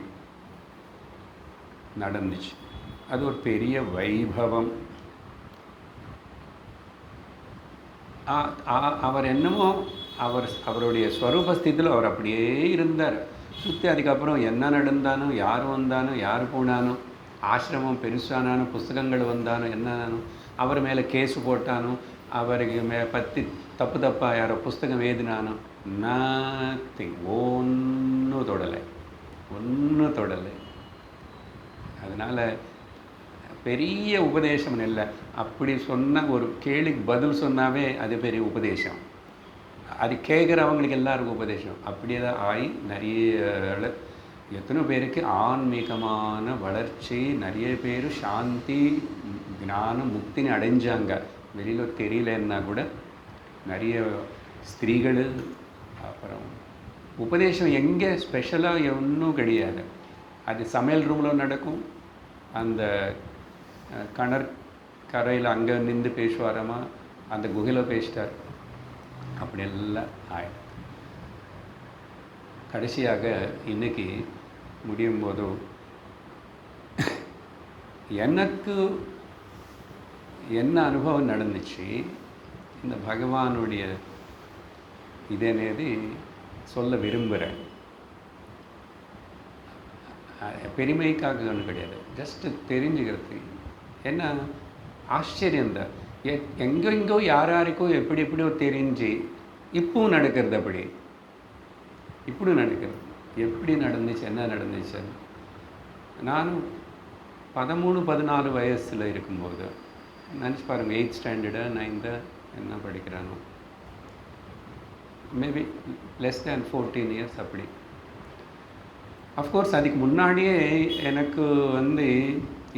S1: நடந்துச்சு. அது ஒரு பெரிய வைபவம். அவர் என்னமோ அவருடைய ஸ்வரூபஸ்தித்தில் அவர் அப்படியே இருந்தார். சுற்றி அதுக்கப்புறம் என்ன நடந்தானோ, யார் வந்தானோ, யார் போனானோ, ஆசிரமம் பெருசானானோ, புஸ்தகங்கள் வந்தானோ, என்னானோ, அவர் மேலே கேஸு போட்டானோ, அவருக்கு பற்றி தப்பாக யாரோ புஸ்தகம் எழுதினானோ, நத்திங், ஒன்றும் தொடலை. அதனால் பெரிய உபதேசம் இல்லை. அப்படி சொன்ன ஒரு கேள்விக்கு பதில் சொன்னாவே அது பெரிய உபதேசம். அது கேட்குறவங்களுக்கு எல்லாருக்கும் உபதேசம். அப்படியே தான் ஆகி நிறைய எத்தனை பேருக்கு ஆன்மீகமான வளர்ச்சி, நிறைய பேர் சாந்தி ஞானம் முக்தின்னு அடைஞ்சாங்க. வெளியில் தெரியலன்னா கூட நிறைய ஸ்திரீகள். அப்புறம் உபதேசம் எங்கே ஸ்பெஷலாக ஒன்றும் கிடையாது. அது சமையல் ரூமில் நடக்கும். அந்த கரையில் அங்கே நின்று பேசுவாராமா, அந்த குகையில் பேசிட்டார். அப்படி எல்லாம் ஆயிடும். கடைசியாக இன்னைக்கு முடியும் போது எனக்கு என்ன அனுபவம் நடந்துச்சு, இந்த பகவானுடைய இதேனேது சொல்ல விரும்புகிறேன். பெருமைக்காக ஒன்றும் கிடையாது, ஜஸ்ட்டு தெரிஞ்சுக்கிறது. என்ன ஆச்சரியந்தான், எங்கெங்கோ யாராருக்கோ எப்படியோ தெரிஞ்சு இப்பவும் நடக்கிறது. அப்படி இப்படி நடக்கிறது. எப்படி நடந்துச்சு, என்ன நடந்துச்சு. நானும் 13-14 வயசில் இருக்கும்போது நினச்சி பாருங்கள், 8th ஸ்டாண்டர்டு 9th என்ன படிக்கிறானோ, மேபி லெஸ் தேன் 14 இயர்ஸ் அப்படி. அஃப்கோர்ஸ் அதுக்கு முன்னாடியே எனக்கு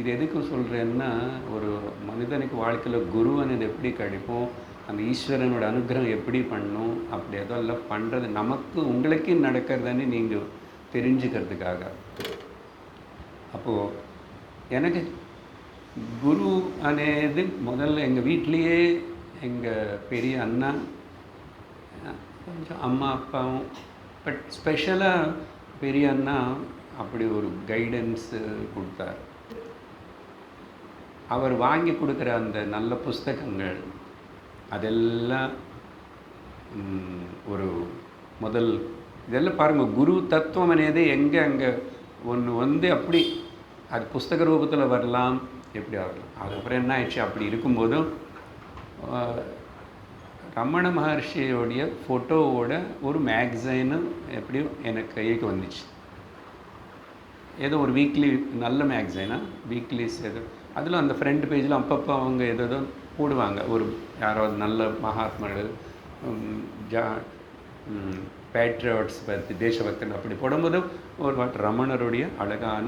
S1: இது எதுக்கு சொல்கிறேன்னா, ஒரு மனிதனுக்கு வாழ்க்கையில் குருவனது எப்படி கிடைக்கும், அந்த ஈஸ்வரனோட அனுகிரகம் எப்படி பண்ணும், அப்படி எதெல்லாம் பண்ணுறது நமக்கு உங்களுக்கே நடக்கிறதுன்னு நீங்கள் தெரிஞ்சுக்கிறதுக்காக. அப்போது எனக்கு குரு అనేది முதல்ல எங்கள் வீட்லேயே எங்கள் பெரிய அண்ணா, கொஞ்சம் அம்மா அப்பாவும், பட் ஸ்பெஷலாக பெரிய அண்ணா அப்படி ஒரு கைடன்ஸு கொடுத்தார். அவர் வாங்கி கொடுக்குற அந்த நல்ல புஸ்தகங்கள் அதெல்லாம் ஒரு முதல் இதெல்லாம் பாருங்கள், குரு தத்துவம் అనేది அங்கே ஒன்று அப்படி அது புஸ்தக ரூபத்தில் வரலாம், எப்படி ஆகலாம். அதுக்கப்புறம் என்ன ஆயிடுச்சு, அப்படி இருக்கும்போதும் ரமண மகர்ஷியோடைய ஃபோட்டோவோட ஒரு மேக்சைனு எப்படியும் எனக்கு கைக்கு வந்துச்சு. ஏதோ ஒரு வீக்லி நல்ல மேக்சைனா வீக்லிஸ் ஏதோ, அதில் அந்த ஃப்ரண்ட் பேஜில் அப்பப்போ அவங்க ஏதோ போடுவாங்க, ஒரு யாராவது நல்ல மகாத்மார்கள் பேட்ரியாட்ஸ் பற்றி தேசபக்தன் அப்படி போடும்போது ஒரு ரமணருடைய அழகான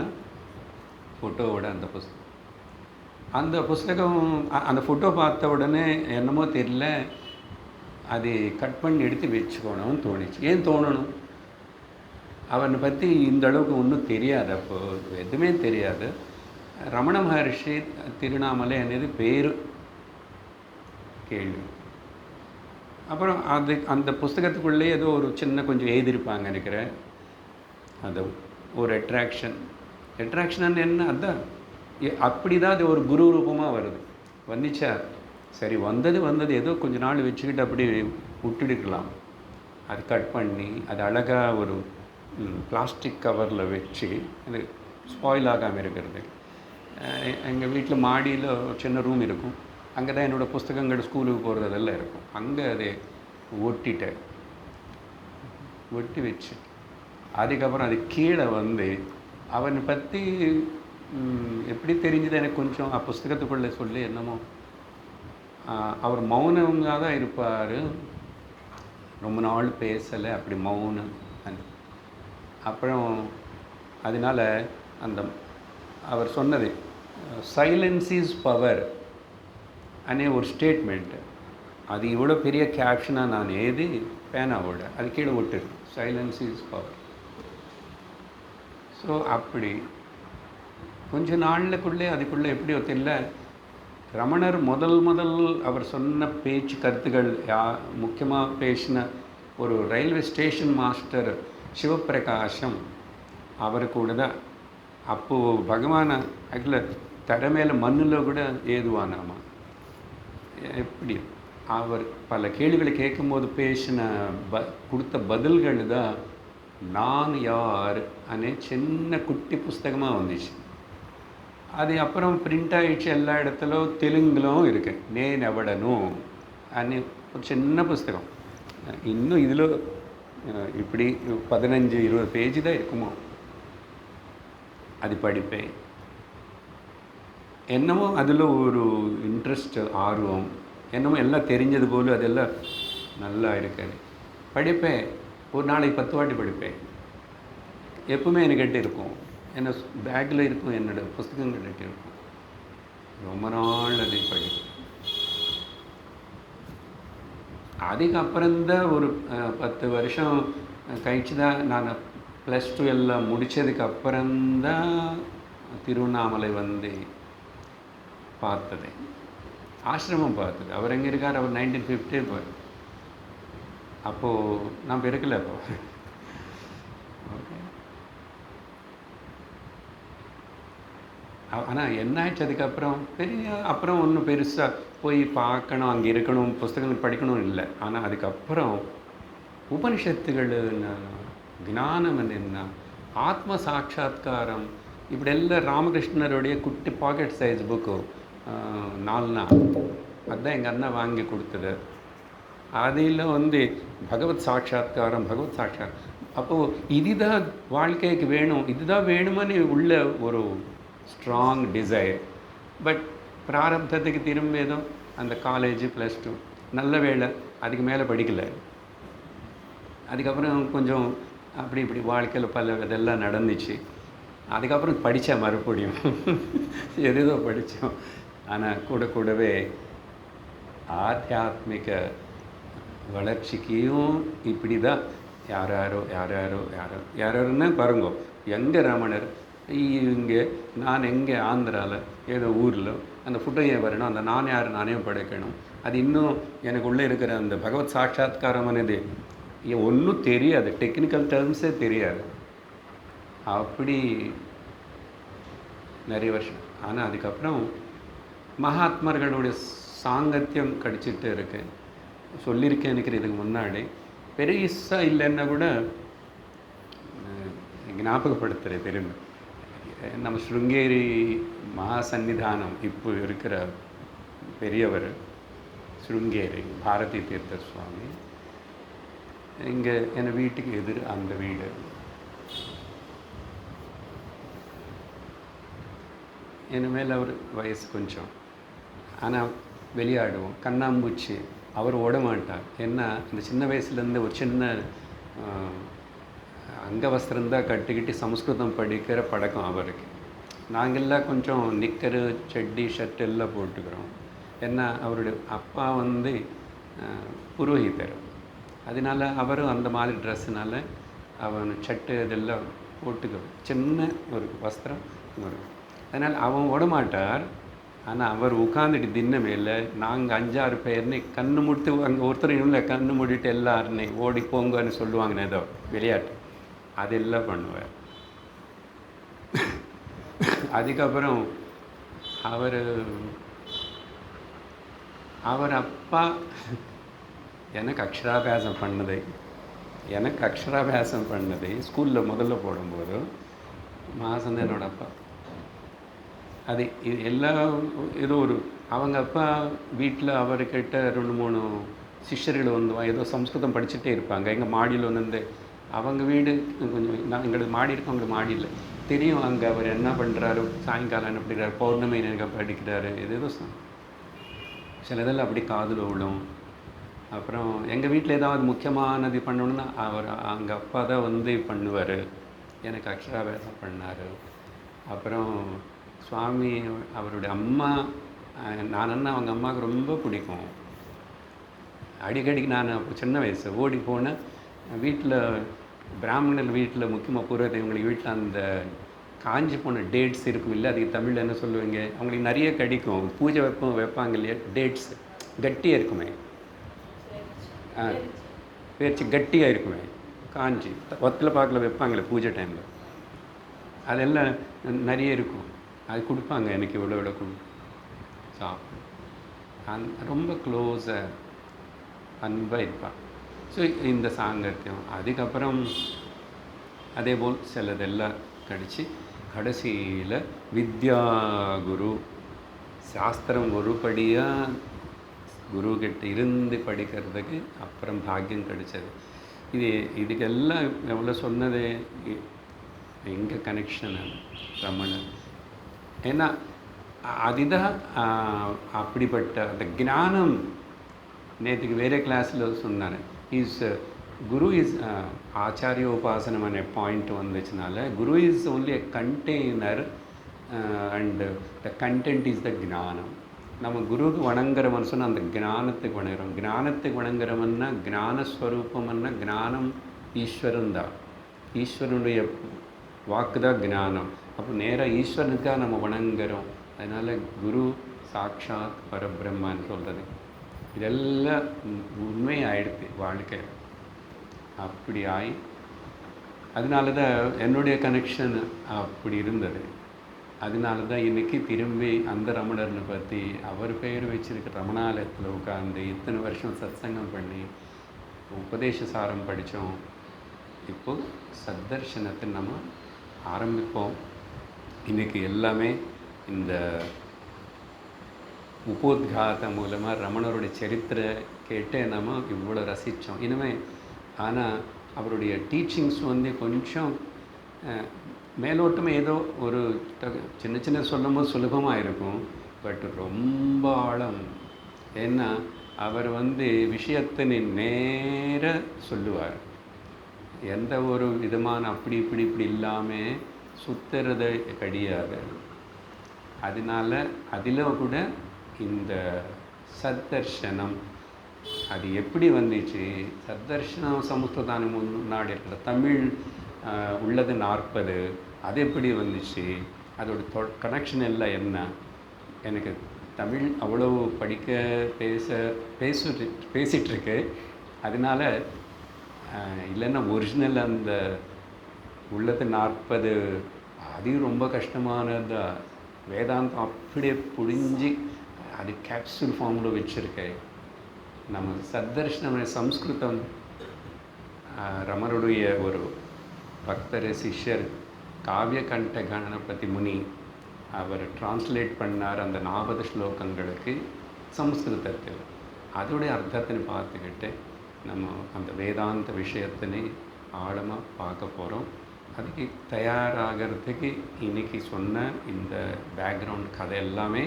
S1: ஃபோட்டோவோட அந்த புஸ்தகம் அந்த ஃபோட்டோ பார்த்த உடனே என்னமோ தெரியல, அது கட் பண்ணி எடுத்து வச்சுக்கணும்னு தோணுச்சு. ஏன் தோணணும், அவனை பற்றி இந்த அளவுக்கு ஒன்றும் தெரியாது, அப்போது எதுவுமே தெரியாது. ரமண மகர்ஷி திருவண்ணாமலை అనేది பேர் கேள்வி. அப்புறம் அந்த புஸ்தகத்துக்குள்ளே ஏதோ ஒரு சின்ன கொஞ்சம் எழுதியிருப்பாங்க நினைக்கிறேன். அது ஒரு அட்ராக்ஷன் என்ன, அதுதான் அப்படி தான் அது ஒரு குரு ரூபமாக வந்துச்சா சரி, வந்தது ஏதோ கொஞ்ச நாள் வச்சுக்கிட்டு அப்படி விட்டுடுக்கலாம். அது கட் பண்ணி அது அழகாக ஒரு பிளாஸ்டிக் கவரில் வச்சு அது ஸ்பாயில் ஆகாமல் இருக்கிறது. எங்கள் வீட்டில் மாடியில் ஒரு சின்ன ரூம் இருக்கும், அங்கே தான் என்னோடய புஸ்தகங்கள் ஸ்கூலுக்கு போகிறதெல்லாம் இருக்கும். அங்கே அதை ஒட்டி வச்சு அதுக்கப்புறம் அது கீழே அவனை பற்றி எப்படி தெரிஞ்சது எனக்கு கொஞ்சம் புஸ்தகத்துக்குள்ளே சொல்லி என்னமோ அவர் மௌனமாக தான் இருப்பார், ரொம்ப நாள் பேசலை, அப்படி மௌனம். அப்புறம் அதனால் அவர் சொன்னது சைலன்ஸ் இஸ் பவர் அనే ஒரு ஸ்டேட்மெண்ட்டு, அது இவ்வளோ பெரிய கேப்ஷனாக நான் எழுதி பேனாவோட அது கீழே விட்டுரு, சைலன்ஸ் இஸ் பவர். ஸோ அப்படி கொஞ்ச நாளுக்குள்ளே அதுக்குள்ளே எப்படியோ தெரியல, ரமணர் முதல் அவர் சொன்ன கருத்துக்கள் முக்கியமாக பேசின ஒரு ரயில்வே ஸ்டேஷன் மாஸ்டர் சிவப்பிரகாசம் அவர் கூட தான். அப்போது பகவான் அதில் தர மேலே மண்ணில் கூட ஏதுவானாமா. எப்படி அவர் பல கேள்விகளை கேட்கும்போது பேசின கொடுத்த பதில்கள் தான் நான் யார் அనే சின்ன குட்டி புஸ்தகமாக வந்துச்சு. அது அப்புறம் பிரிண்ட் ஆகிடுச்சு, எல்லா இடத்துலும் தெலுங்குலும் இருக்கு. நேன் எவடனு அనే ஒரு சின்ன புஸ்தகம், இன்னும் இதில் இப்படி 15-20 பேஜ் தான் இருக்குமோ. அது படிப்பேன், என்னமோ அதில் ஒரு இன்ட்ரெஸ்ட், ஆர்வம், என்னமோ எல்லாம் தெரிஞ்சது போல அதெல்லாம் நல்லா இருக்காது. படிப்பேன், ஒரு நாளைக்கு 10 வாட்டி படிப்பேன். எப்பவுமே என்கிட்ட இருக்கும், என்ன பேக்கில் இருக்கும், என்னோடய புஸ்தகங்கள் இருக்கும். ரொம்ப நாள் அதை படிப்பேன். அதுக்கப்புறம்தான் ஒரு 10 வருஷம் கழிச்சு தான் நான் +2 எல்லாம் முடித்ததுக்கு அப்புறம்தான் திருவண்ணாமலை பார்த்தது, ஆசிரமம் பார்த்தது. அவர் எங்கே இருக்கார், அவர் 1950 இருப்பார். அப்போது நான் பிறக்கல. அப்போ ஓகே. ஆனால் என்ன ஆயிடுச்சு அதுக்கப்புறம் அப்புறம் ஒன்றும் பெருசாக போய் பார்க்கணும், அங்கே இருக்கணும், புஸ்தகங்கள் படிக்கணும் இல்லை. ஆனால் அதுக்கப்புறம் உபனிஷத்துகள் ஞானம் என்ன, ஆத்ம சாட்சா்காரம், இப்படி எல்லாம் ராமகிருஷ்ணருடைய குட்டி பாக்கெட் சைஸ் புக்கு 4 அதுதான் எங்கள் அண்ணா வாங்கி கொடுத்தது. அதில் பகவத் சாட்சா்காரம். அப்போது இதுதான் வாழ்க்கைக்கு வேணும், இதுதான் வேணுமன்னு உள்ள ஒரு ஸ்ட்ராங் டிசைர். பட் பிராரப்தத்துக்கு திரும்ப ஏதோ அந்த காலேஜ் +2 நல்ல வேலை, அதுக்கு மேலே படிக்கலை. அதுக்கப்புறம் கொஞ்சம் அப்படி இப்படி வாழ்க்கையில் பல இதெல்லாம் நடந்துச்சு. அதுக்கப்புறம் படித்தேன், மறுபடியும் எதோ படித்தோம். ஆனால் கூடவே ஆத்தியாத்மிக வளர்ச்சிக்கும் இப்படி தான் யாரோன்னா பாருங்க, எங்கே ரமணர் இங்கே, நான் எங்கே ஆந்திராவில் ஏதோ ஊரில் அந்த ஃபுட்டை ஏன் வரணும், அந்த நான் யார் நானே படைக்கணும். அது இன்னும் எனக்கு உள்ளே இருக்கிற அந்த பகவத் சாட்சா்காரம் అనేది ஒன்றும் தெரியாது, டெக்னிக்கல் டேர்ம்ஸே தெரியாது. அப்படி நிறைய வருஷம். ஆனால் அதுக்கப்புறம் மகாத்மர்களுடைய சாங்கத்தியம் கடிச்சிட்டு இருக்கு. சொல்லியிருக்கேன் எனக்கு இதுக்கு முன்னாடி. பெருசாக இல்லைன்னா கூட ஞாபகப்படுத்துகிறேன் திரும்ப. நம்ம ஸ்ருங்கேரி மகா சன்னிதானம் இப்போ இருக்கிற பெரியவர் ஸ்ருங்கேரி பாரதி தீர்த்த சுவாமி. இங்கே என் வீட்டுக்கு எதிர் அந்த வீடு. என் மேலே அவர் வயசு கொஞ்சம், ஆனால் விளையாடுவோம். கண்ணாம்பூச்சி அவர் ஓட மாட்டார். ஏன்னா இந்த சின்ன வயசுலேருந்து ஒரு சின்ன அங்கவஸ்திரம்தான் கட்டிக்கிட்டு சம்ஸ்கிருதம் படிக்கிற பழக்கம் அவருக்கு. நாங்கள்லாம் கொஞ்சம் நிக்கரு சட்டி ஷர்ட் எல்லாம் போட்டுக்கிறோம். ஏன்னா அவருடைய அப்பா வந்து புரோஹிதர். அதனால அவரும் அந்த மாதிரி ட்ரெஸ்ஸுனால அவன் சட்டு இதெல்லாம் போட்டுக்குவோம். சின்ன ஒரு வஸ்திரம் வரும். அதனால் அவன் ஓடமாட்டார். ஆனால் அவர் உட்காந்துட்டு தின்ன மேலே நாங்கள் 5-6 பேர்னு கண்ணு முடித்து அங்கே ஒருத்தர் இல்லை கண்ணு மூடிட்டு எல்லாருன்னு ஓடி போங்கன்னு சொல்லுவாங்கன்னு ஏதோ விளையாட்டு அதெல்லாம் பண்ணுவார். அதுக்கப்புறம் அவர் அப்பா எனக்கு அக்ஷராபியாசம் பண்ணது ஸ்கூலில் முதல்ல போடும்போது மாசந்தான் என்னோட அப்பா. அது எல்லாம் ஏதோ ஒரு அவங்க அப்பா வீட்டில் அவர்கிட்ட 2-3 சிஷ்யர்கள் வந்து ஏதோ சம்ஸ்கிருதம் படிச்சுட்டே இருப்பாங்க. எங்கள் மாடியில் வந்து அவங்க வீடு கொஞ்சம் எங்களுக்கு மாடி இருக்கும், அவங்களுக்கு மாடி இல்லை தெரியும். அங்கே அவர் என்ன பண்ணுறாரு, சாயங்காலம் என்ன படிக்கிறாரு, பௌர்ணமி எனக்கு படிக்கிறாரு, ஏதோ சிலதெல்லாம் அப்படி காதில் விழும். அப்புறம் எங்கள் வீட்டில் ஏதாவது முக்கியமானது பண்ணணுன்னா அவர் அங்கே அப்பா தான் வந்து பண்ணுவார். எனக்கு அக்ஷராபியாசம் பண்ணார். அப்புறம் சுவாமி அவருடைய அம்மா நானன்னா அவங்க அம்மாவுக்கு ரொம்ப பிடிக்கும். அடிக்கடிக்கு நான் அப்போ சின்ன வயசு ஓடி போனேன். வீட்டில் பிராமணர் வீட்டில் முக்கியமாக பூர்வதேவங்களுக்கு வீட்டில் அந்த காஞ்சி போன டேட்ஸ் இருக்கும் இல்லை, அதுக்கு தமிழில் என்ன சொல்லுவீங்க, அவங்களுக்கு நிறைய கிடைக்கும். பூஜை வைப்பாங்க இல்லையா, டேட்ஸ் கட்டியாக இருக்குமே, பேர்ச்சி கட்டியாக இருக்குமே, காஞ்சி ஒத்தலை பாக்கில் வைப்பாங்களே பூஜை டைமில், அதெல்லாம் நிறைய இருக்கும். அது கொடுப்பாங்க எனக்கு இவ்வளோ சாப்பிடும். ரொம்ப க்ளோஸாக அன்பாக இருப்பான். ஸோ இந்த சாங்கத்தியம் அதுக்கப்புறம் அதே போல் சிலதெல்லாம் கடிச்சு கடைசியில் வித்யா குரு சாஸ்திரம் ஒருபடியாக குருக்கிட்ட இருந்து படிக்கிறதுக்கு அப்புறம் பாக்கியம் கிடைச்சது. இதுக்கெல்லாம் எவ்வளோ சொன்னது எங்கள் கனெக்ஷன் ரமணன். ஏன்னா அதுதான் அப்படிப்பட்ட அந்த ஞானம். நேற்றுக்கு வேறு கிளாஸில் சொன்னார், குரு இஸ் ஆச்சாரிய உபாசனம் அనే பாயிண்ட் வந்துச்சுனால guru is only a container and the content is the ஞானம். நம்ம குருவுக்கு வணங்குறவன் சொன்னால் அந்த ஞானத்துக்கு வணங்குறோம். ஞானத்துக்கு வணங்குறவன்னா ஞானஸ்வரூபம்னா ஞானம் ஈஸ்வரன் தான். ஈஸ்வரனுடைய வாக்கு தான் ஞானம். அப்போ நேராக ஈஸ்வரனுக்காக நம்ம வணங்குறோம். அதனால் குரு சாட்சாத் பரபிரம்மான்னு சொல்கிறது இதெல்லாம் உண்மையாயிடுது வாழ்க்கை. அப்படி ஆகி அதனால தான் என்னுடைய கனெக்ஷன் அப்படி இருந்தது. அதனால தான் இன்றைக்கி திரும்பி அந்த ரமணர்னு பற்றி அவர் பெயர் வச்சுருக்க ரமணாலயத்தில் உட்காந்து இத்தனை வருஷம் சத்சங்கம் பண்ணி உபதேச சாரம் படித்தோம். இப்போது சத்தர்ஷனத்தை நம்ம ஆரம்பிப்போம். இன்றைக்கி எல்லாமே இந்த உபோத்காத மூலமாக ரமணருடைய சரித்திர கேட்டு நம்ம இவ்வளோ ரசித்தோம் இனிமேல். ஆனால் அவருடைய டீச்சிங்ஸ் வந்து கொஞ்சம் மேலோட்டமாக ஏதோ ஒரு சின்ன சின்ன சொல்லும்போது சுலபமாக இருக்கும், பட் ரொம்ப ஆழம். ஏன்னா அவர் வந்து விஷயத்தை நேர சொல்லுவார். எந்த ஒரு விதமான அப்படி இப்படி இல்லாமல் சுத்துறது கிடையாது. அதனால அதில் கூட இந்த சத்தர்ஷனம் அது எப்படி வந்துச்சு, சத்தர்ஷனம் சமஸ்கிருதானு முன்னாடி இருக்கிற தமிழ் உள்ளது 40 அது எப்படி வந்துச்சு, அதோட கனெக்ஷன் எல்லாம் என்ன. எனக்கு தமிழ் அவ்வளோ படிக்க பேசிகிட்ருக்கு. அதனால் இல்லைன்னா ஒரிஜினல் அந்த உள்ளது 40 அது ரொம்ப கஷ்டமானது. வேதாந்தம் அப்படியே புழிஞ்சு அது கேப்சூல் ஃபார்மில் வச்சுருக்கேன். நம்ம சத்தர்ஷன சம்ஸ்கிருதம் ரமருடைய ஒரு பக்தர் சிஷ்யர் காவியகண்ட கணபதி முனி அவர் டிரான்ஸ்லேட் பண்ணார் அந்த 40 ஸ்லோகங்களுக்கு சம்ஸ்கிருதத்தில். அதோடைய அர்த்தத்தினை பார்த்துக்கிட்டு நம்ம அந்த வேதாந்த விஷயத்தினை ஆழமாக பார்க்க போகிறோம். அதுக்கு தயாராகிறதுக்கு இன்றைக்கி சொன்ன இந்த பேக்ரவுண்ட் கதை எல்லாமே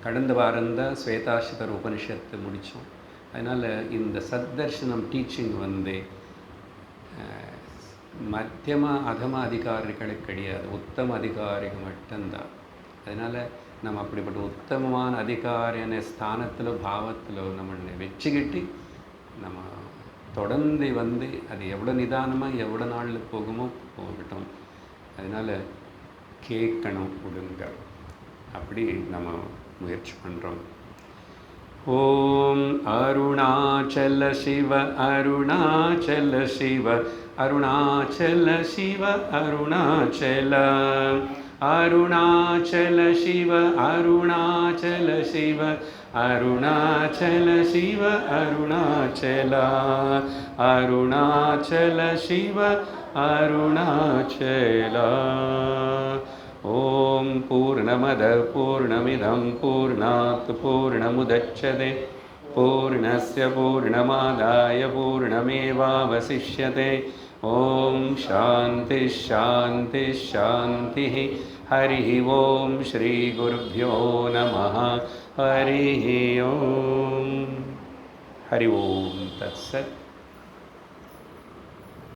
S1: கடந்த வாரம்தான் ஸ்வேதாஸ்வதர் உபனிஷத்து முடித்தோம். அதனால் இந்த சத்தர்ஷனம் டீச்சிங் வந்து மத்தியம அதம அதிகாரிகளுக்கு கிடையாது, உத்தம அதிகாரிகள் மட்டும்தான். அதனால் நம்ம அப்படிப்பட்ட உத்தமமான அதிகாரியான ஸ்தானத்தில் பாவத்தில் நம்ம வச்சுக்கிட்டு நம்ம தொடர்ந்து வந்து அது எவ்வளோ நிதானமாக எவ்வளோ நாளில் போகுமோ போகட்டும். அதனால் கேட்கணும் ஒழுங்க. அப்படி நம்ம முயற்சி பண்ணுறோம். ஓம் அருணாச்சல சிவ அருணாச்சல சிவ அருணாச்சல சிவ அருணாச்சல அருணாச்சல சிவ அருணாச்சல சிவ அருணாச்சல சிவ அருணாச்சல அருணாச்சல சிவ அருணாச்சல. ஓம் பூர்ணமத பூர்ணமிதம் பூர்ணாத் பூர்ணமுதச்யதே பூர்ணஸ்ய பூர்ணமாதாய பூர்ணமேவாவசிஷ்யதே. ஓம் சாந்தி சாந்தி சாந்தி. ஹரி ஓம் ஸ்ரீ குருभ्यो நமः. ஹரி ஓம். ஹரி ஓம் தத்சத்.